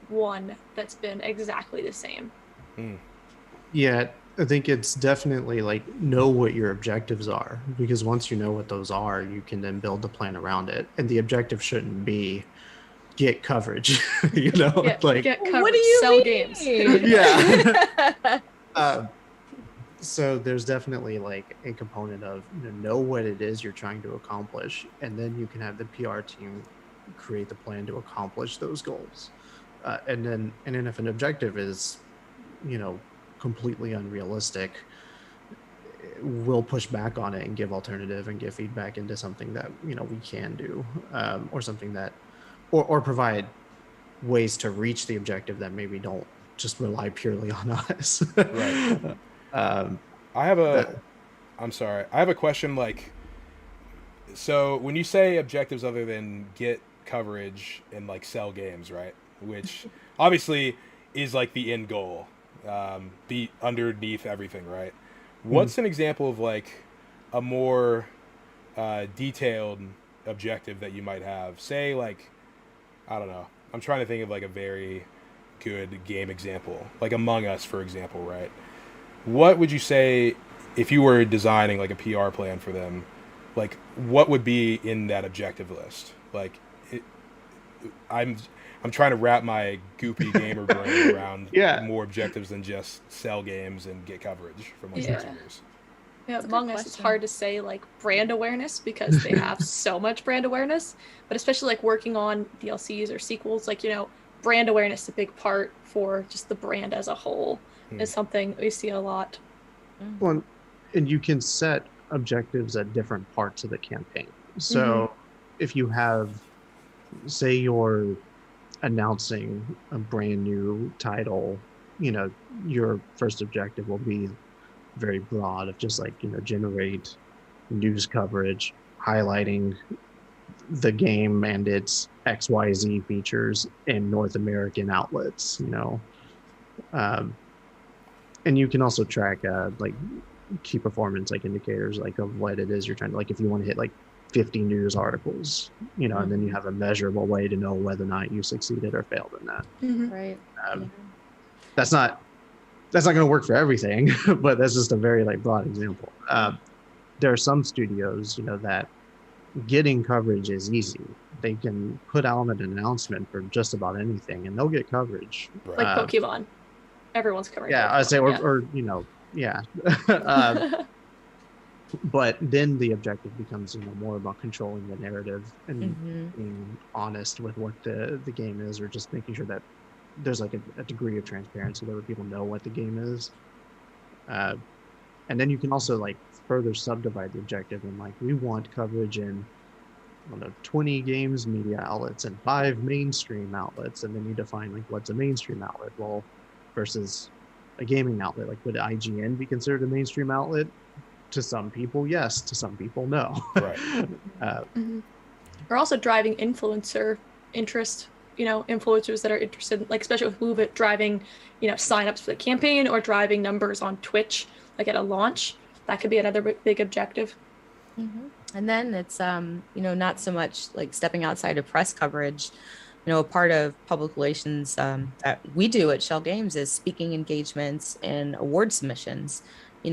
one that's been exactly the same. Yeah, I think it's definitely like know what your objectives are, because once you know what those are, you can then build the plan around it. And the objective shouldn't be get coverage, like get coverage, what do you sell mean? games. Yeah. So there's definitely like a component of know what it is you're trying to accomplish, and then you can have the PR team create the plan to accomplish those goals. And then if an objective is completely unrealistic, we'll push back on it and give alternative and give feedback into something that we can do, or something that or provide ways to reach the objective that maybe don't just rely purely on us. Right. I'm sorry. I have a question. Like, so when you say objectives other than get coverage and like sell games, right? Which obviously is like the end goal, be underneath everything, right? What's an example of like a more detailed objective that you might have? Say like, I don't know. I'm trying to think of like a very good game example, like Among Us, for example, right? What would you say if you were designing like a PR plan for them? Like, what would be in that objective list? Like, I'm trying to wrap my goopy gamer brain around more objectives than just sell games and get coverage from like consumers. Yeah, Among Us, it's hard to say like brand awareness because they have so much brand awareness, but especially like working on DLCs or sequels, like brand awareness is a big part for just the brand as a whole. Is something we see a lot. Well, and you can set objectives at different parts of the campaign. So if you have, say you're announcing a brand new title, your first objective will be very broad of just like, generate news coverage, highlighting the game and its XYZ features in North American outlets, and you can also track like key performance like indicators like of what it is you're trying to, like if you want to hit like 50 news articles, and then you have a measurable way to know whether or not you succeeded or failed in that. Right. That's not going to work for everything, but that's just a very like broad example. There are some studios, that getting coverage is easy. They can put out an announcement for just about anything and they'll get coverage. Like Pokemon. Everyone's covering Yeah, Pokemon. I say, or yeah. But then the objective becomes, more about controlling the narrative and being honest with what the game is, or just making sure that there's like a degree of transparency where people know what the game is. And then you can also like further subdivide the objective and like, we want coverage in 20 games media outlets and 5 mainstream outlets. And then you define like, what's a mainstream outlet? Well, versus a gaming outlet, like would IGN be considered a mainstream outlet? To some people, yes. To some people, no. Right. We're also driving influencer interest, influencers that are interested, like especially with Move It, driving, signups for the campaign or driving numbers on Twitch, like at a launch. That could be another big objective. And then it's, not so much like stepping outside of press coverage. A part of public relations that we do at Schell Games is speaking engagements and award submissions.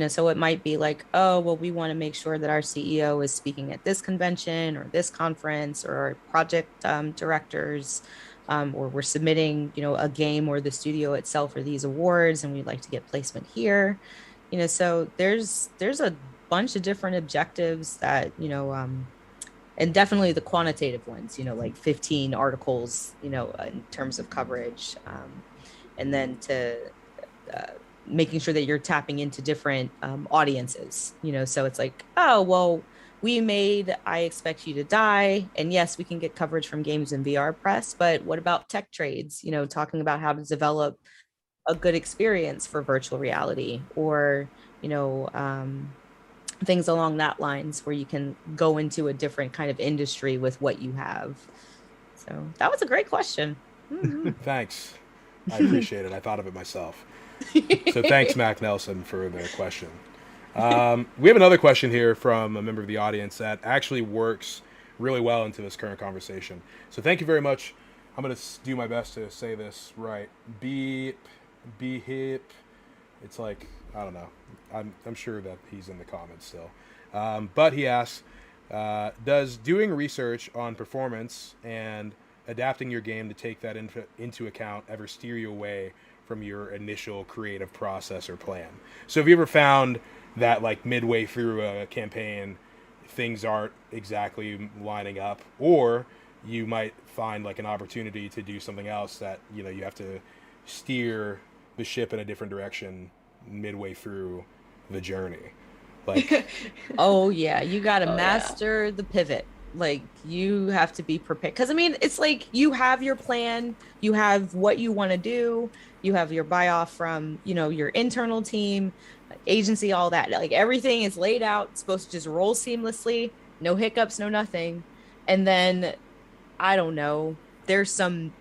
So it might be like, oh, well, we want to make sure that our CEO is speaking at this convention or this conference, or our project directors, or we're submitting, a game or the studio itself for these awards, and we'd like to get placement here. So there's a bunch of different objectives that, and definitely the quantitative ones, like 15 articles, in terms of coverage, and then to making sure that you're tapping into different audiences, so it's like, oh, well, we made I Expect You to Die, and yes, we can get coverage from games and VR press, but what about tech trades, talking about how to develop a good experience for virtual reality, or, things along that lines where you can go into a different kind of industry with what you have. So that was a great question. Thanks. I appreciate it. I thought of it myself. So thanks, Mack Nelson, for the question. We have another question here from a member of the audience that actually works really well into this current conversation. So thank you very much. I'm going to do my best to say this right. Be hip. It's like, I don't know. I'm sure that he's in the comments still. But he asks, does doing research on performance and adapting your game to take that into account ever steer you away from your initial creative process or plan? So have you ever found that like midway through a campaign, things aren't exactly lining up, or you might find like an opportunity to do something else that, you have to steer the ship in a different direction midway through the journey? Like, oh yeah, you got to master the pivot. Like, you have to be prepared, because I mean, it's like you have your plan, you have what you want to do, you have your buy off from, your internal team, agency, all that. Like, everything is laid out. It's supposed to just roll seamlessly, no hiccups, no nothing. And then, I don't know, there's some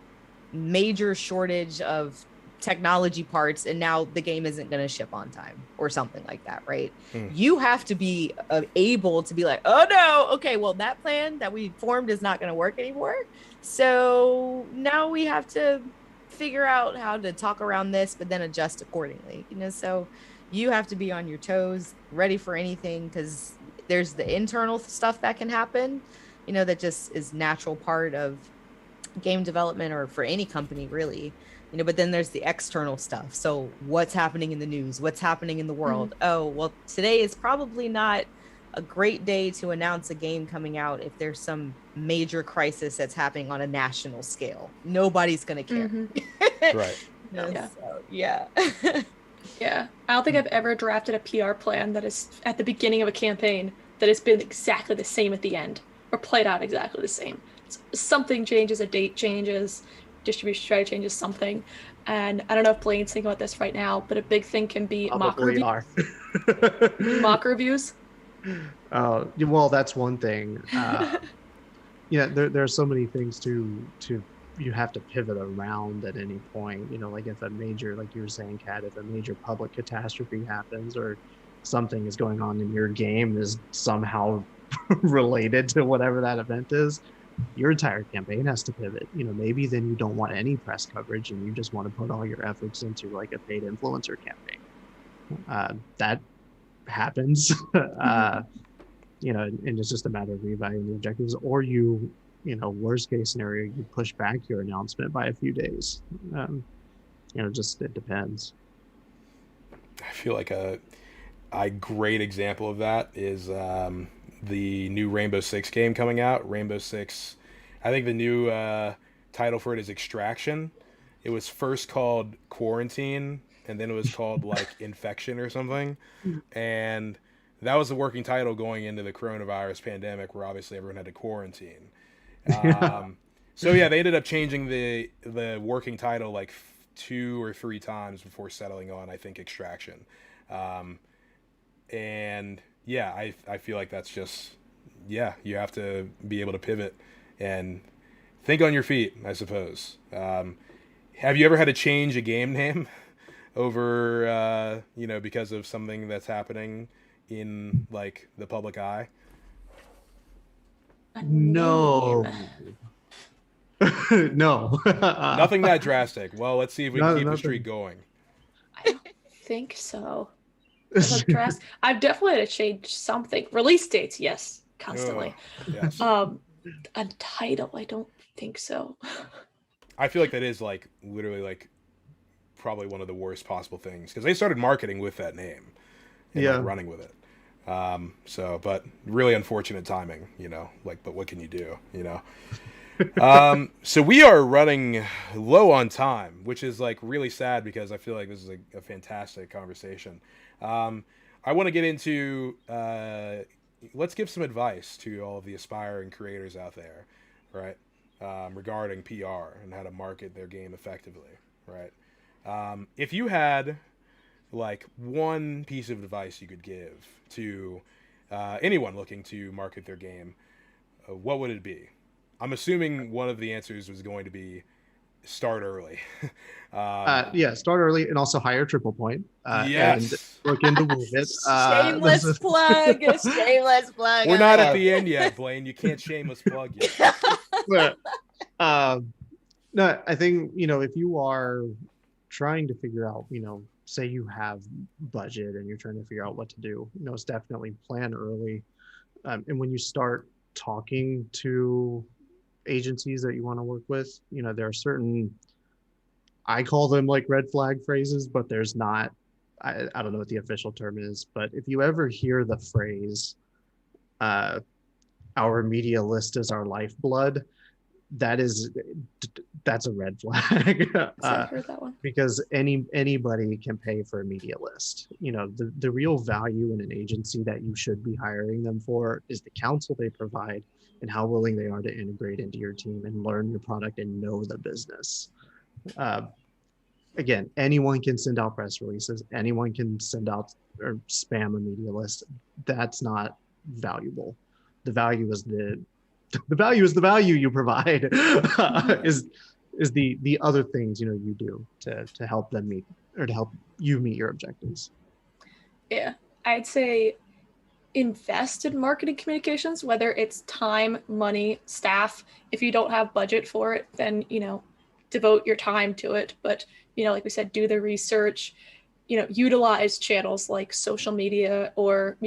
major shortage of technology parts, and now the game isn't going to ship on time or something like that, right? You have to be able to be like, oh no, okay, well, that plan that we formed is not going to work anymore, so now we have to figure out how to talk around this, but then adjust accordingly. So you have to be on your toes, ready for anything, because there's the internal stuff that can happen, that just is natural part of game development, or for any company really. But then there's the external stuff. So what's happening in the news? What's happening in the world? Oh, well, today is probably not a great day to announce a game coming out if there's some major crisis that's happening on a national scale. Nobody's going to care. Right. Yeah. So, yeah. Yeah. I don't think I've ever drafted a PR plan that is at the beginning of a campaign that has been exactly the same at the end, or played out exactly the same. Something changes, a date changes, distribution strategy changes, something. And I don't know if Blane's thinking about this right now, but a big thing can be mock reviews. Mock reviews. Well, that's one thing. There are so many things to you have to pivot around at any point. Like if a major, like you were saying, Kat, if a major public catastrophe happens, or something is going on in your game is somehow related to whatever that event is, your entire campaign has to pivot. Maybe then you don't want any press coverage and you just want to put all your efforts into like a paid influencer campaign. That happens. And it's just a matter of reevaluating the objectives, or worst case scenario, you push back your announcement by a few days. Just it depends. I feel like a great example of that is the new Rainbow Six game coming out. Rainbow Six, I think the new title for it is Extraction. It was first called Quarantine, and then it was called like Infection or something. And that was the working title going into the coronavirus pandemic, where obviously everyone had to quarantine. So yeah, they ended up changing the working title like 2 or 3 times before settling on, I think, Extraction. And yeah, I feel like that's just, you have to be able to pivot and think on your feet, I suppose. Have you ever had to change a game name over, because of something that's happening in like the public eye? No. No. Nothing that drastic. Well, let's see if we can keep the streak going. I don't think so. I've definitely had to change something. Release dates, yes, constantly. Yes. A title, I don't think so. I feel like that is like literally like probably one of the worst possible things, because they started marketing with that name and like running with it. But really unfortunate timing, but what can you do, So we are running low on time, which is like really sad, because I feel like this is a fantastic conversation. I want to get into, let's give some advice to all of the aspiring creators out there, right? Regarding PR and how to market their game effectively, right? If you had like one piece of advice you could give to anyone looking to market their game, what would it be? I'm assuming one of the answers was going to be start early. Start early, and also hire TriplePoint. Yes. And look into Moveit. Shameless plug. Shameless plug. We're not at the end yet, Blane. You can't shameless plug yet. But, no, I think, if you are trying to figure out, say you have budget and you're trying to figure out what to do, it's definitely plan early. And when you start talking to agencies that you want to work with, there are certain, I call them like red flag phrases, but there's not, I don't know what the official term is, but if you ever hear the phrase, our media list is our lifeblood, that's a red flag. I heard that one. Because anybody can pay for a media list. The real value in an agency that you should be hiring them for is the counsel they provide and how willing they are to integrate into your team and learn your product and know the business. Again, anyone can send out press releases. Anyone can send out or spam a media list. That's not valuable. The value is the value you provide. is the other things you do to help them meet, or to help you meet your objectives. Yeah, I'd say invest in marketing communications, whether it's time, money, staff. If you don't have budget for it, then devote your time to it. But like we said, do the research. Utilize channels like social media or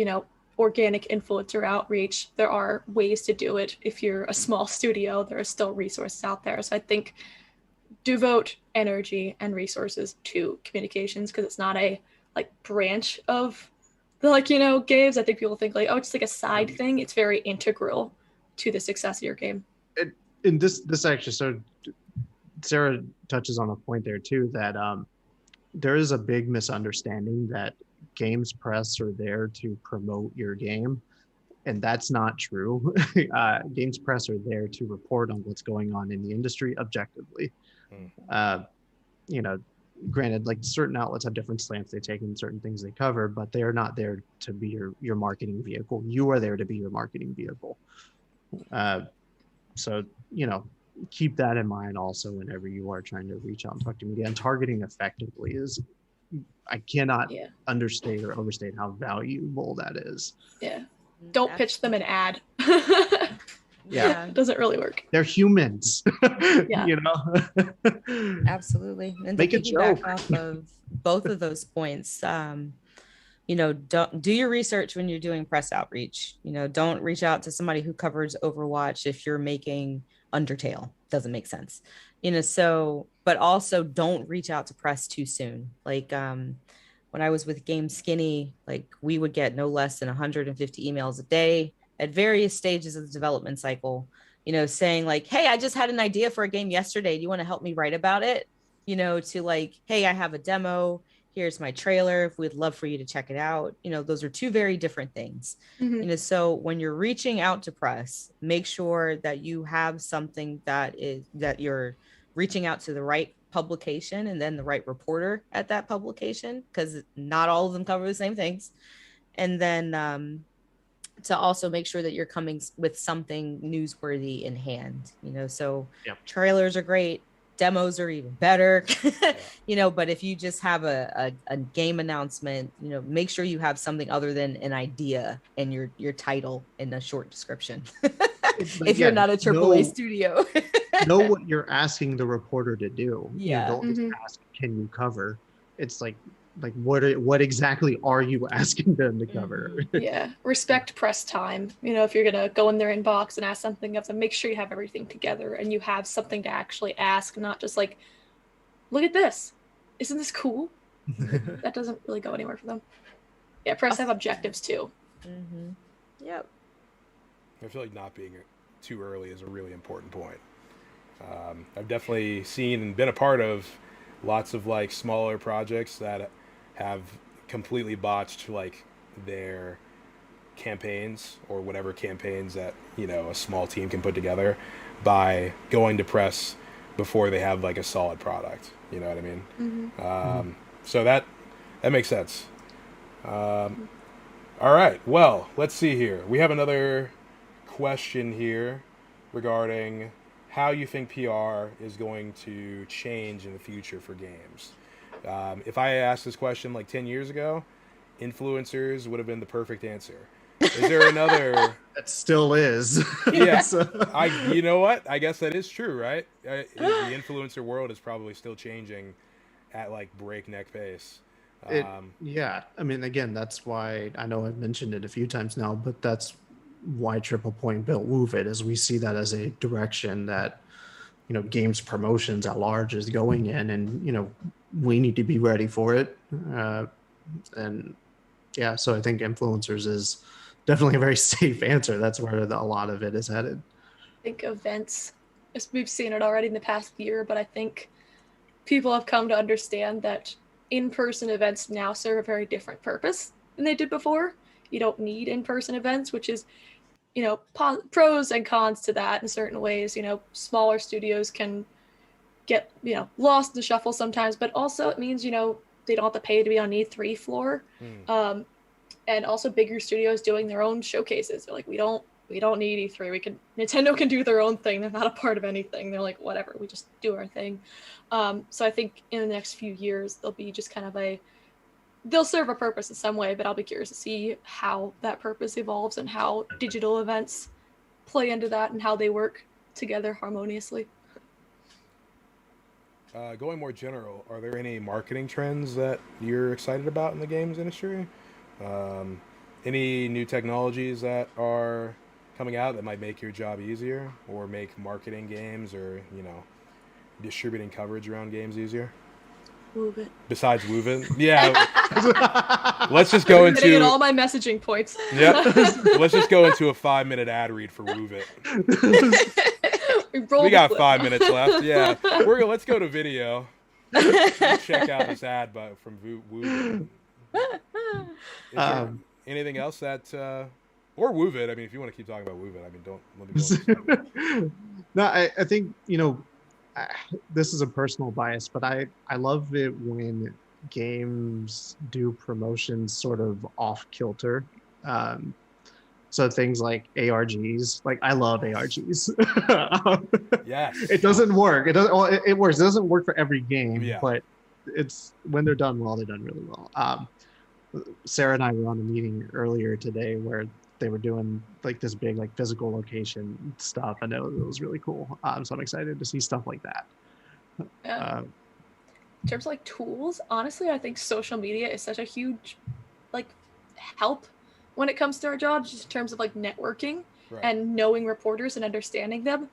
organic influencer outreach. There are ways to do it. If you're a small studio, there are still resources out there. So I think devote energy and resources to communications, because it's not a branch of the games. I think people think it's like a side thing. It's very integral to the success of your game. And this actually, so Sara touches on a point there too, that there is a big misunderstanding that games press are there to promote your game, and that's not true. Games press are there to report on what's going on in the industry objectively. Granted, certain outlets have different slants they take and certain things they cover, but they're not there to be your marketing vehicle. You are there to be your marketing vehicle. So keep that in mind also whenever you are trying to reach out and talk to media. And targeting effectively is I cannot Yeah. understate or overstate how valuable that is. Yeah. Don't pitch them an ad. Yeah. It doesn't really work. They're humans. Yeah. You know? Absolutely. And Make to a piggyback joke. off of both of those points, you know, don't do your research when you're doing press outreach. You know, don't reach out to somebody who covers Overwatch if you're making Undertale. Doesn't make sense. You know, so, but also don't reach out to press too soon. Like, when I was with Game Skinny, like we would get no less than 150 emails a day at various stages of the development cycle, you know, saying like, hey, I just had an idea for a game yesterday. Do you want to help me write about it? You know, to like, hey, I have a demo. Here's my trailer. We'd love for you to check it out. You know, those are two very different things. Mhm. You know, so when you're reaching out to press, make sure that you have something that you're reaching out to the right publication and then the right reporter at that publication, because not all of them cover the same things. And then to also make sure that you're coming with something newsworthy in hand, you know, so trailers are great, demos are even better, you know, but if you just have a game announcement, you know, make sure you have something other than an idea and your title and a short description. If you're not a AAA studio. Know what you're asking the reporter to do. Yeah. You don't just ask, can you cover? It's like what exactly are you asking them to cover? Yeah. Respect press time. You know, if you're gonna go in their inbox and ask something of them, make sure you have everything together and you have something to actually ask, not just like, look at this. Isn't this cool? That doesn't really go anywhere for them. Yeah, press have objectives too. Mm-hmm. Yep. I feel like not being too early is a really important point. I've definitely seen and been a part of lots of like smaller projects that have completely botched like their campaigns or whatever campaigns that, you know, a small team can put together by going to press before they have like a solid product. You know what I mean? Mm-hmm. So that makes sense. All right. Well, let's see here. We have another question here regarding how you think PR is going to change in the future for games. If I asked this question like 10 years ago, influencers would have been the perfect answer. Is there another? That still is. Yeah. You know what? I guess that is true, right? The influencer world is probably still changing at like breakneck pace. Yeah. I mean, again, that's why I know I've mentioned it a few times now, but that's why TriplePoint built WooVid, as we see that as a direction that, you know, games promotions at large is going in, and, you know, we need to be ready for it. And yeah, so I think influencers is definitely a very safe answer. That's where a lot of it is headed. I think events, as we've seen it already in the past year, but I think people have come to understand that in-person events now serve a very different purpose than they did before. You don't need in-person events, which is, you know, pros and cons to that in certain ways. You know, smaller studios can get, you know, lost in the shuffle sometimes, but also it means, you know, they don't have to pay to be on E3 floor. And also bigger studios doing their own showcases. They're like, we don't need E3. Nintendo can do their own thing. They're not a part of anything. They're like, whatever, we just do our thing. So I think in the next few years, they'll be just kind of they'll serve a purpose in some way, but I'll be curious to see how that purpose evolves and how digital events play into that and how they work together harmoniously. Going more general, are there any marketing trends that you're excited about in the games industry? Any new technologies that are coming out that might make your job easier or make marketing games or, you know, distributing coverage around games easier? WooVid. Besides WooVid? Yeah. Let's just go into... getting all my messaging points. Yep. Let's just go into a 5-minute ad read for WooVid. We got 5 minutes left. Yeah. Let's go to video. Check out this ad from WooVid. Is there anything else that... or WooVid. I mean, if you want to keep talking about WooVid, I mean, don't let me go. No, I think, you know, this is a personal bias, but I love it when games do promotions sort of off kilter. So things like ARGs, like I love ARGs. Yes. It doesn't work. It works. It doesn't work for every game, but it's when they're done well, they're done really well. Sarah and I were on a meeting earlier today where they were doing like this big like physical location stuff, and it was really cool. So I'm excited to see stuff like that. Yeah. In terms of like tools, honestly, I think social media is such a huge like help when it comes to our jobs, just in terms of like networking and knowing reporters and understanding them.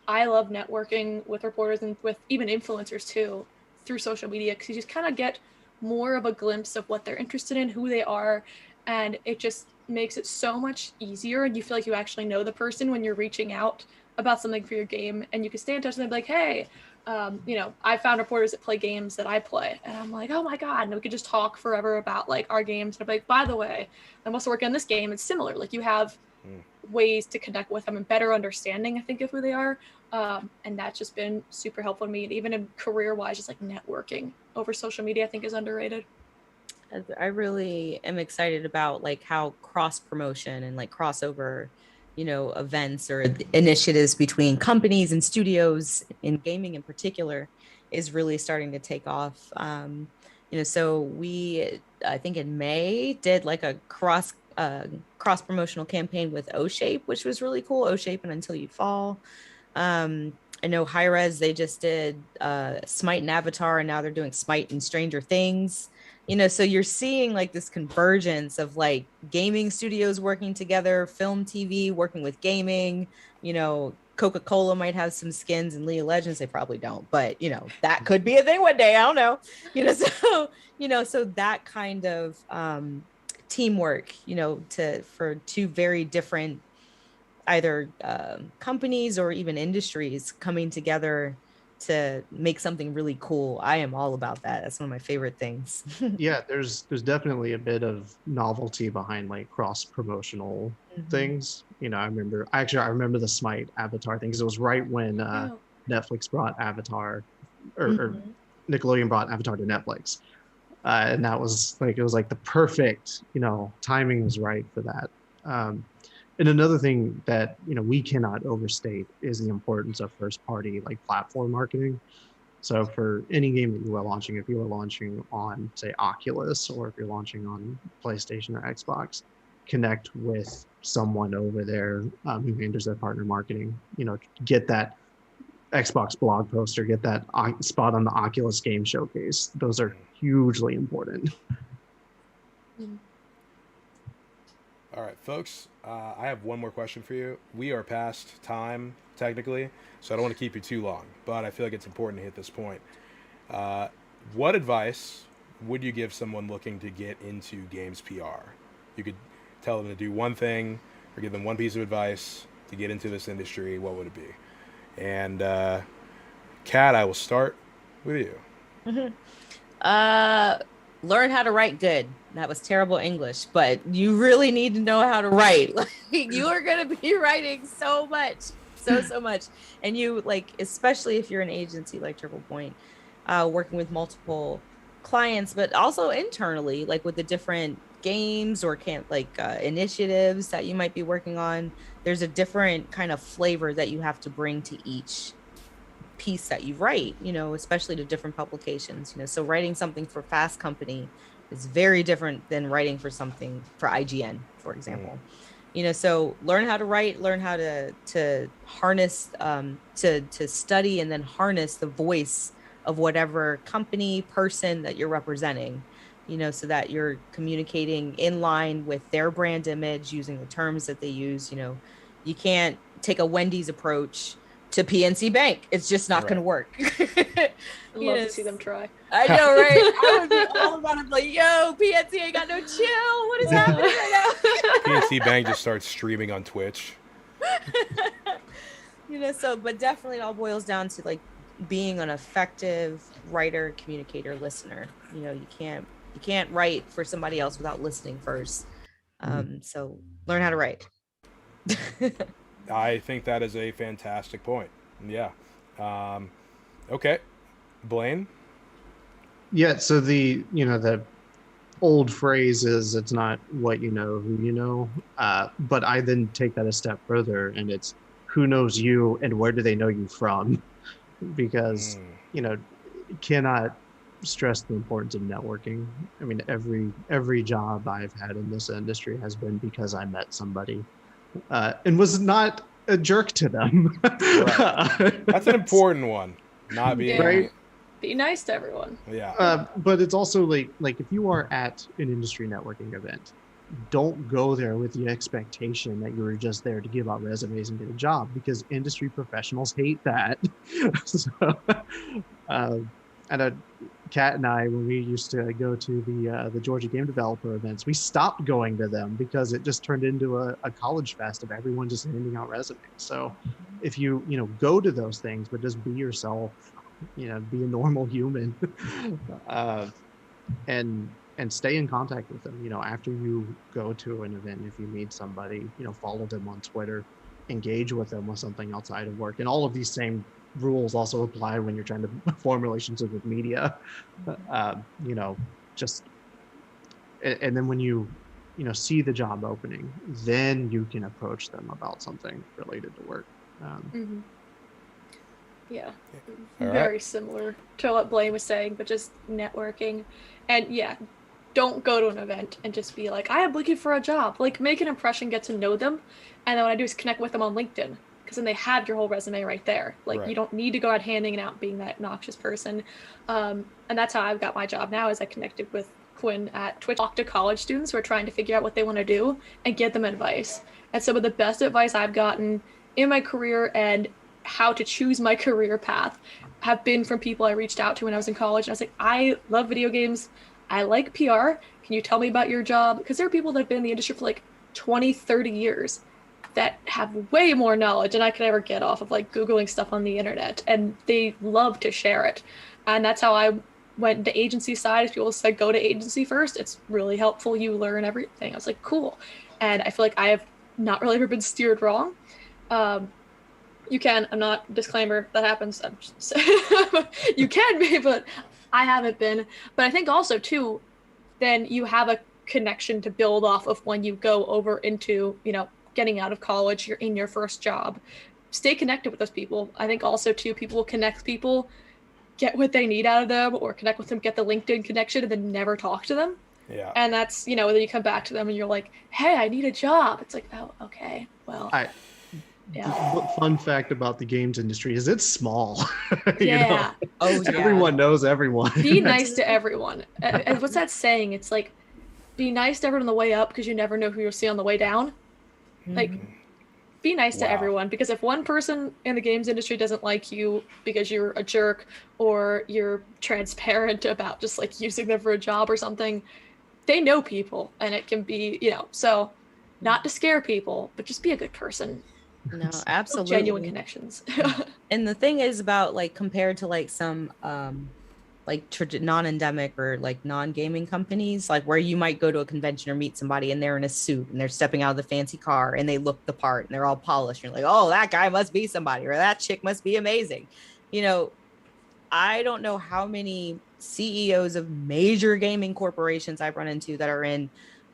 I love networking with reporters and with even influencers too through social media, because you just kind of get more of a glimpse of what they're interested in, who they are, and it just makes it so much easier, and you feel like you actually know the person when you're reaching out about something for your game, and you can stay in touch with them like, hey, I found reporters that play games that I play, and I'm like, oh my god, and we could just talk forever about like our games. And I'm like, by the way, I'm also working on this game. It's similar. Like you have ways to connect with them and better understanding, I think, of who they are, and that's just been super helpful to me. And even in career-wise, just like networking over social media, I think is underrated. I really am excited about like how cross promotion and like crossover, events or initiatives between companies and studios in gaming in particular is really starting to take off. So we, I think in May, did like a cross promotional campaign with O-Shape, which was really cool. O-Shape and Until You Fall. I know Hi-Rez, they just did Smite and Avatar, and now they're doing Smite and Stranger Things. So you're seeing like this convergence of like gaming studios working together, film, TV working with gaming. Coca-Cola might have some skins in League of Legends. They probably don't, but that could be a thing one day. I don't know. So that kind of teamwork, for two very different either companies or even industries coming together to make something really cool. I am all about that. That's one of my favorite things. Yeah, there's definitely a bit of novelty behind like cross promotional things. I remember the Smite Avatar thing, because it was right when Netflix brought Avatar, or Nickelodeon brought Avatar to Netflix, and that was like, it was like the perfect, timing was right for that. And another thing that we cannot overstate is the importance of first party like platform marketing. So for any game that you are launching, if you are launching on, say, Oculus, or if you're launching on PlayStation or Xbox, connect with someone over there who handles their partner marketing. Get that Xbox blog post or get that spot on the Oculus game showcase. Those are hugely important. All right, folks, I have one more question for you. We are past time, technically, so I don't want to keep you too long, but I feel like it's important to hit this point. What advice would you give someone looking to get into games PR? You could tell them to do one thing or give them one piece of advice to get into this industry. What would it be? And Kat, I will start with you. Learn how to write good. That was terrible English, but you really need to know how to write. Like, you are going to be writing so much, so much. And you, like, especially if you're an agency like TriplePoint, working with multiple clients, but also internally, like with the different games or initiatives that you might be working on, there's a different kind of flavor that you have to bring to each piece that you write, especially to different publications. So writing something for Fast Company is very different than writing for something for IGN, for example. So learn how to write, learn how to harness, to study and then harness the voice of whatever company, person that you're representing, so that you're communicating in line with their brand image, using the terms that they use. You can't take a Wendy's approach to PNC Bank. It's just not going to work. I'd love to see them try. I know, right? I would be all about it. Like, yo, PNC ain't got no chill. What is happening right now? PNC Bank just starts streaming on Twitch. But definitely it all boils down to like being an effective writer, communicator, listener. You can't write for somebody else without listening first. So learn how to write. I think that is a fantastic point. Yeah. Okay. Blane? Yeah, so the old phrase is, it's not what you know, who you know. But I then take that a step further, and it's who knows you and where do they know you from? Because, you cannot stress the importance of networking. I mean, every job I've had in this industry has been because I met somebody and was not a jerk to them. Right. That's an important one. Not being Right. Be nice to everyone. Yeah. But it's also like if you are at an industry networking event, don't go there with the expectation that you were just there to give out resumes and get a job, because industry professionals hate that. So, uh, and Kat and I, when we used to go to the Georgia game developer events, we stopped going to them because it just turned into a college fest of everyone just handing out resumes. So if you go to those things, but just be yourself, be a normal human, and stay in contact with them. After you go to an event, if you meet somebody, follow them on Twitter, engage with them with something outside of work. And all of these same rules also apply when you're trying to form relationships with media. Just, and then when you see the job opening, then you can approach them about something related to work. Yeah, All very right. similar to what Blane was saying, but just networking. And yeah, don't go to an event and just be like, I am looking for a job. Like, make an impression, get to know them, and then what I do is connect with them on LinkedIn, because then they have your whole resume right there. Like, Right. you don't need to go out handing it out, being that obnoxious person. And that's how I've got my job now, is I connected with Quinn at Twitch, talk to college students who are trying to figure out what they want to do and give them advice. And some of the best advice I've gotten in my career and how to choose my career path have been from people I reached out to when I was in college. And I was like, I love video games. I like PR. Can you tell me about your job? Because there are people that have been in the industry for like 20, 30 years that have way more knowledge than I could ever get off of like Googling stuff on the internet. And they love to share it. And that's how I went to agency side. As people said, go to agency first. It's really helpful. You learn everything. I was like, cool. And I feel like I have not really ever been steered wrong. You can. I'm not. Disclaimer. That happens. I'm just, you can be, but I haven't been. But I think also too, then you have a connection to build off of when you go over into getting out of college. You're in your first job. Stay connected with those people. I think also too, people will connect people, get what they need out of them, or connect with them, get the LinkedIn connection, and then never talk to them. Yeah. And that's then you come back to them and you're like, hey, I need a job. It's like, oh, okay, well. The fun fact about the games industry is it's small. Yeah. Oh, yeah. Everyone knows everyone. Be nice to everyone. And what's that saying? It's like, be nice to everyone on the way up, because you never know who you'll see on the way down. Like, be nice to Wow. everyone, because if one person in the games industry doesn't like you because you're a jerk or you're transparent about just like using them for a job or something, they know people, and it can be, so not to scare people, but just be a good person. No, absolutely. Genuine connections. And the thing is about like compared to like some like non-endemic or like non-gaming companies, like where you might go to a convention or meet somebody and they're in a suit and they're stepping out of the fancy car and they look the part and they're all polished. You're like, oh, that guy must be somebody, or that chick must be amazing. I don't know how many CEOs of major gaming corporations I've run into that are in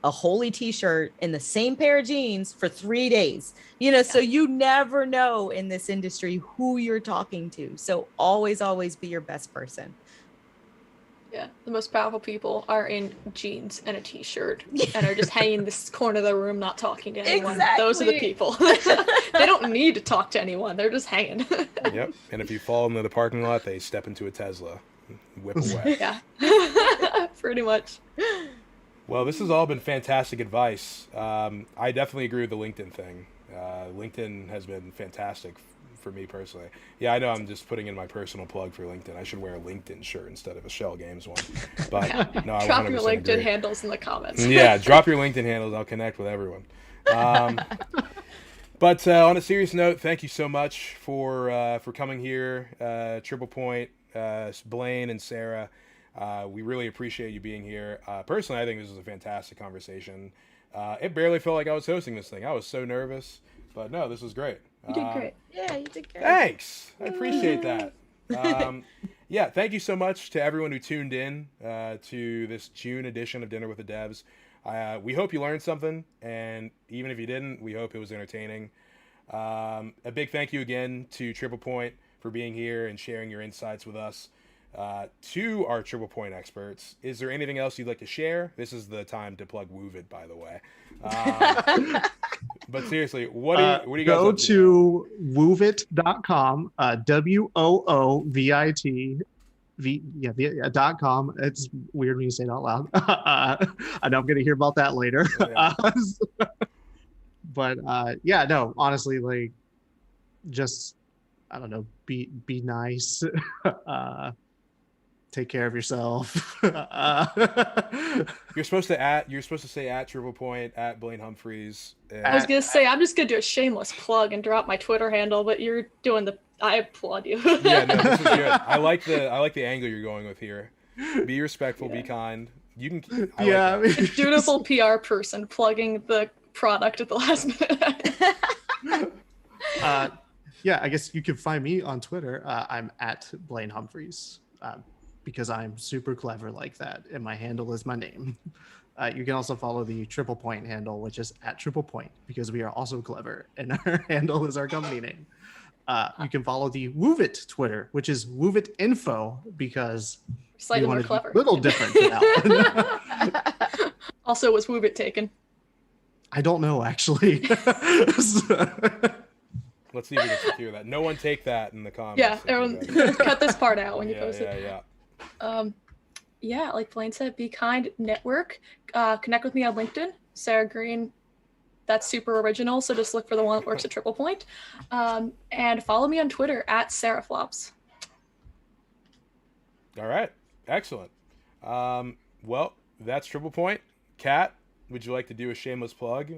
a holy t-shirt and the same pair of jeans for 3 days, so you never know in this industry who you're talking to. So always be your best person. Yeah, the most powerful people are in jeans and a t-shirt and are just hanging in this corner of the room, not talking to anyone. Exactly. Those are the people. They don't need to talk to anyone. They're just hanging. Yep. And if you fall into the parking lot, they step into a Tesla, and whip away. Yeah, pretty much. Well, this has all been fantastic advice. I definitely agree with the LinkedIn thing. LinkedIn has been fantastic for me personally. Yeah, I know I'm just putting in my personal plug for LinkedIn. I should wear a LinkedIn shirt instead of a Schell Games one. But no, I Drop your 100% LinkedIn agree. handles in the comments. Yeah, drop your LinkedIn handles. I'll connect with everyone. But on a serious note, thank you so much for coming here, TriplePoint, Blane and Sara. We really appreciate you being here. Personally, I think this was a fantastic conversation. It barely felt like I was hosting this thing. I was so nervous, but no, this was great. You did great. Yeah, you did great. Thanks. I appreciate that. Yeah, thank you so much to everyone who tuned in to this June edition of Dinner with the Devs. We hope you learned something, and even if you didn't, we hope it was entertaining. A big thank you again to TriplePoint for being here and sharing your insights with us. to our Triple Point experts. Is there anything else you'd like to share? This is the time to plug Woovit, by the way. But seriously, what do you guys go up to woovit.com, WOOVIT.com. It's weird when you say it out loud. I know I'm going to hear about that later. Yeah. But yeah, no, honestly, like, just, I don't know, be nice. Take care of yourself. You're supposed to say at TriplePoint, at Blane Humphries. I was gonna say I'm just gonna do a shameless plug and drop my Twitter handle, but you're doing I applaud you. Yeah, no, this is good. I like the angle you're going with here. Be respectful, be kind. You can. Yeah, like a dutiful PR person plugging the product at the last minute. Yeah, I guess you can find me on Twitter. I'm at Blane Humphries. Because I'm super clever like that, and my handle is my name. You can also follow the TriplePoint handle, which is at TriplePoint, because we are also clever, and our handle is our company name. You can follow the Woovit Twitter, which is Woovit Info, because slightly we more wanted clever. A little different for that one. Also, was Woovit taken? I don't know, actually. Let's see if we can secure that. No one take that in the comments. Yeah, everyone cut this part out when you post it. Yeah. Yeah, like Blane said, be kind, network. Connect with me on LinkedIn, Sara Green. That's super original, so just look for the one that works at TriplePoint. And follow me on Twitter at SaraFlops. All right, excellent. Well, that's TriplePoint. Kat, would you like to do a shameless plug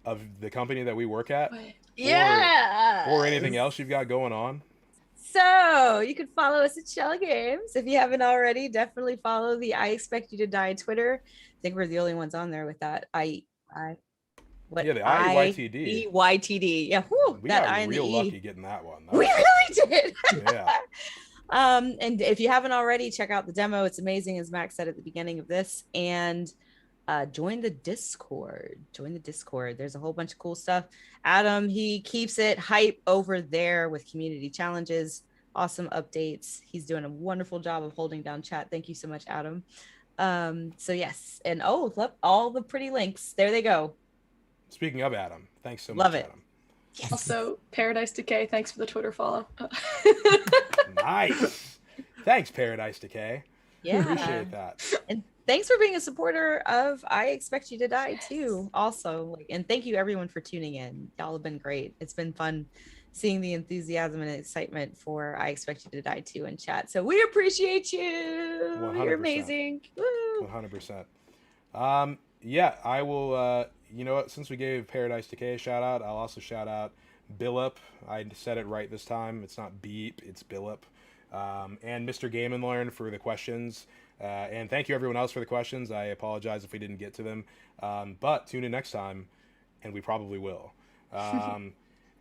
of the company that we work at? Yeah. Or anything else you've got going on? So you can follow us at Schell Games. If you haven't already, definitely follow the I Expect You to Die Twitter. I think we're the only ones on there with that. The IYTD. YTD. Yeah. Whew, we that got I real lucky getting that one. We really did. Yeah. And if you haven't already, check out the demo. It's amazing, as Max said at the beginning of this. And join the Discord. There's a whole bunch of cool stuff. Adam, he keeps it hype over there with community challenges, awesome updates. He's doing a wonderful job of holding down chat. Thank you so much, Adam. So yes, and look, all the pretty links, there they go. Speaking of Adam, thanks so Love much, it. Adam. Yes. Also, Paradise Decay, thanks for the Twitter follow. Nice. Thanks, Paradise Decay. Yeah. Appreciate that. And thanks for being a supporter of I Expect You to Die too. Also, and thank you everyone for tuning in. Y'all have been great. It's been fun seeing the enthusiasm and excitement for I Expect You to Die too in chat. So we appreciate you. 100%. You're amazing. Woo. 100%. Yeah, I will. You know what? Since we gave Paradise Decay a shout out, I'll also shout out Billup. I said it right this time. It's not Beep, it's Billup. And Mr. Game and Learn for the questions. And thank you everyone else for the questions. I apologize if we didn't get to them. But tune in next time, and we probably will.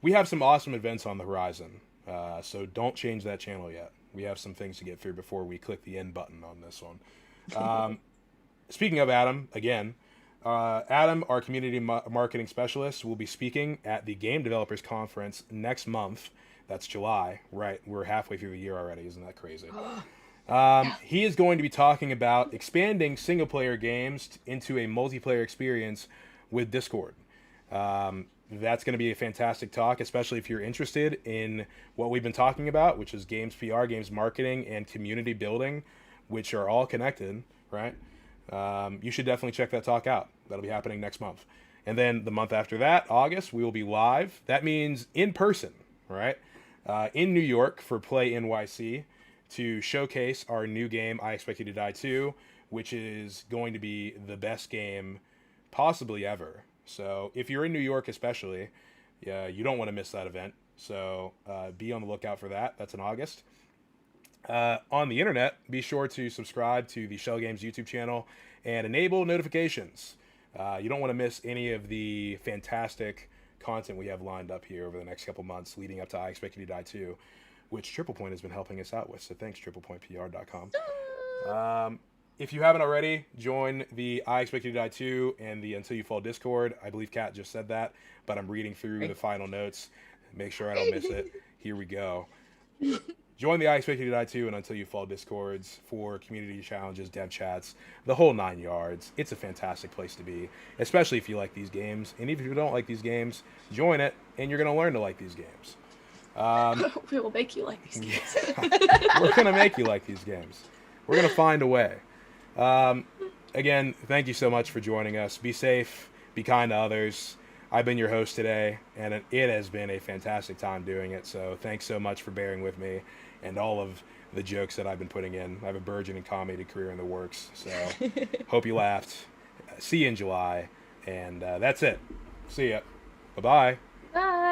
We have some awesome events on the horizon. So don't change that channel yet. We have some things to get through before we click the end button on this one. Speaking of Adam, again, Adam, our community marketing specialist, will be speaking at the Game Developers Conference next month. That's July, right? We're halfway through the year already. Isn't that crazy? He is going to be talking about expanding single-player games into a multiplayer experience with Discord. That's going to be a fantastic talk, especially if you're interested in what we've been talking about, which is games PR, games marketing, and community building, which are all connected, right? You should definitely check that talk out. That'll be happening next month. And then the month after that, August, we will be live. That means in person, right? In New York for Play NYC to showcase our new game, I Expect You to Die 2, which is going to be the best game possibly ever. So if you're in New York especially, you don't want to miss that event. So be on the lookout for that. That's in August. On the internet, be sure to subscribe to the Schell Games YouTube channel and enable notifications. You don't want to miss any of the fantastic content we have lined up here over the next couple months leading up to I Expect You to Die 2, which TriplePoint has been helping us out with. So thanks, TriplePointPR.com. If you haven't already, join the I Expect You to Die 2 and the Until You Fall Discord. I believe Kat just said that, but I'm reading through the final notes. Make sure I don't miss it. Here we go. Join the I Expect You to Die Too and Until You Fall Discords for community challenges, dev chats, the whole 9 yards. It's a fantastic place to be, especially if you like these games. And even if you don't like these games, join it, and you're going to learn to like these games. We will make you like these games. We're going to make you like these games. We're going to find a way. Again, thank you so much for joining us. Be safe. Be kind to others. I've been your host today, and it has been a fantastic time doing it. So thanks so much for bearing with me and all of the jokes that I've been putting in. I have a burgeoning comedy career in the works, so hope you laughed. See you in July, and that's it. See ya. Bye-bye. Bye.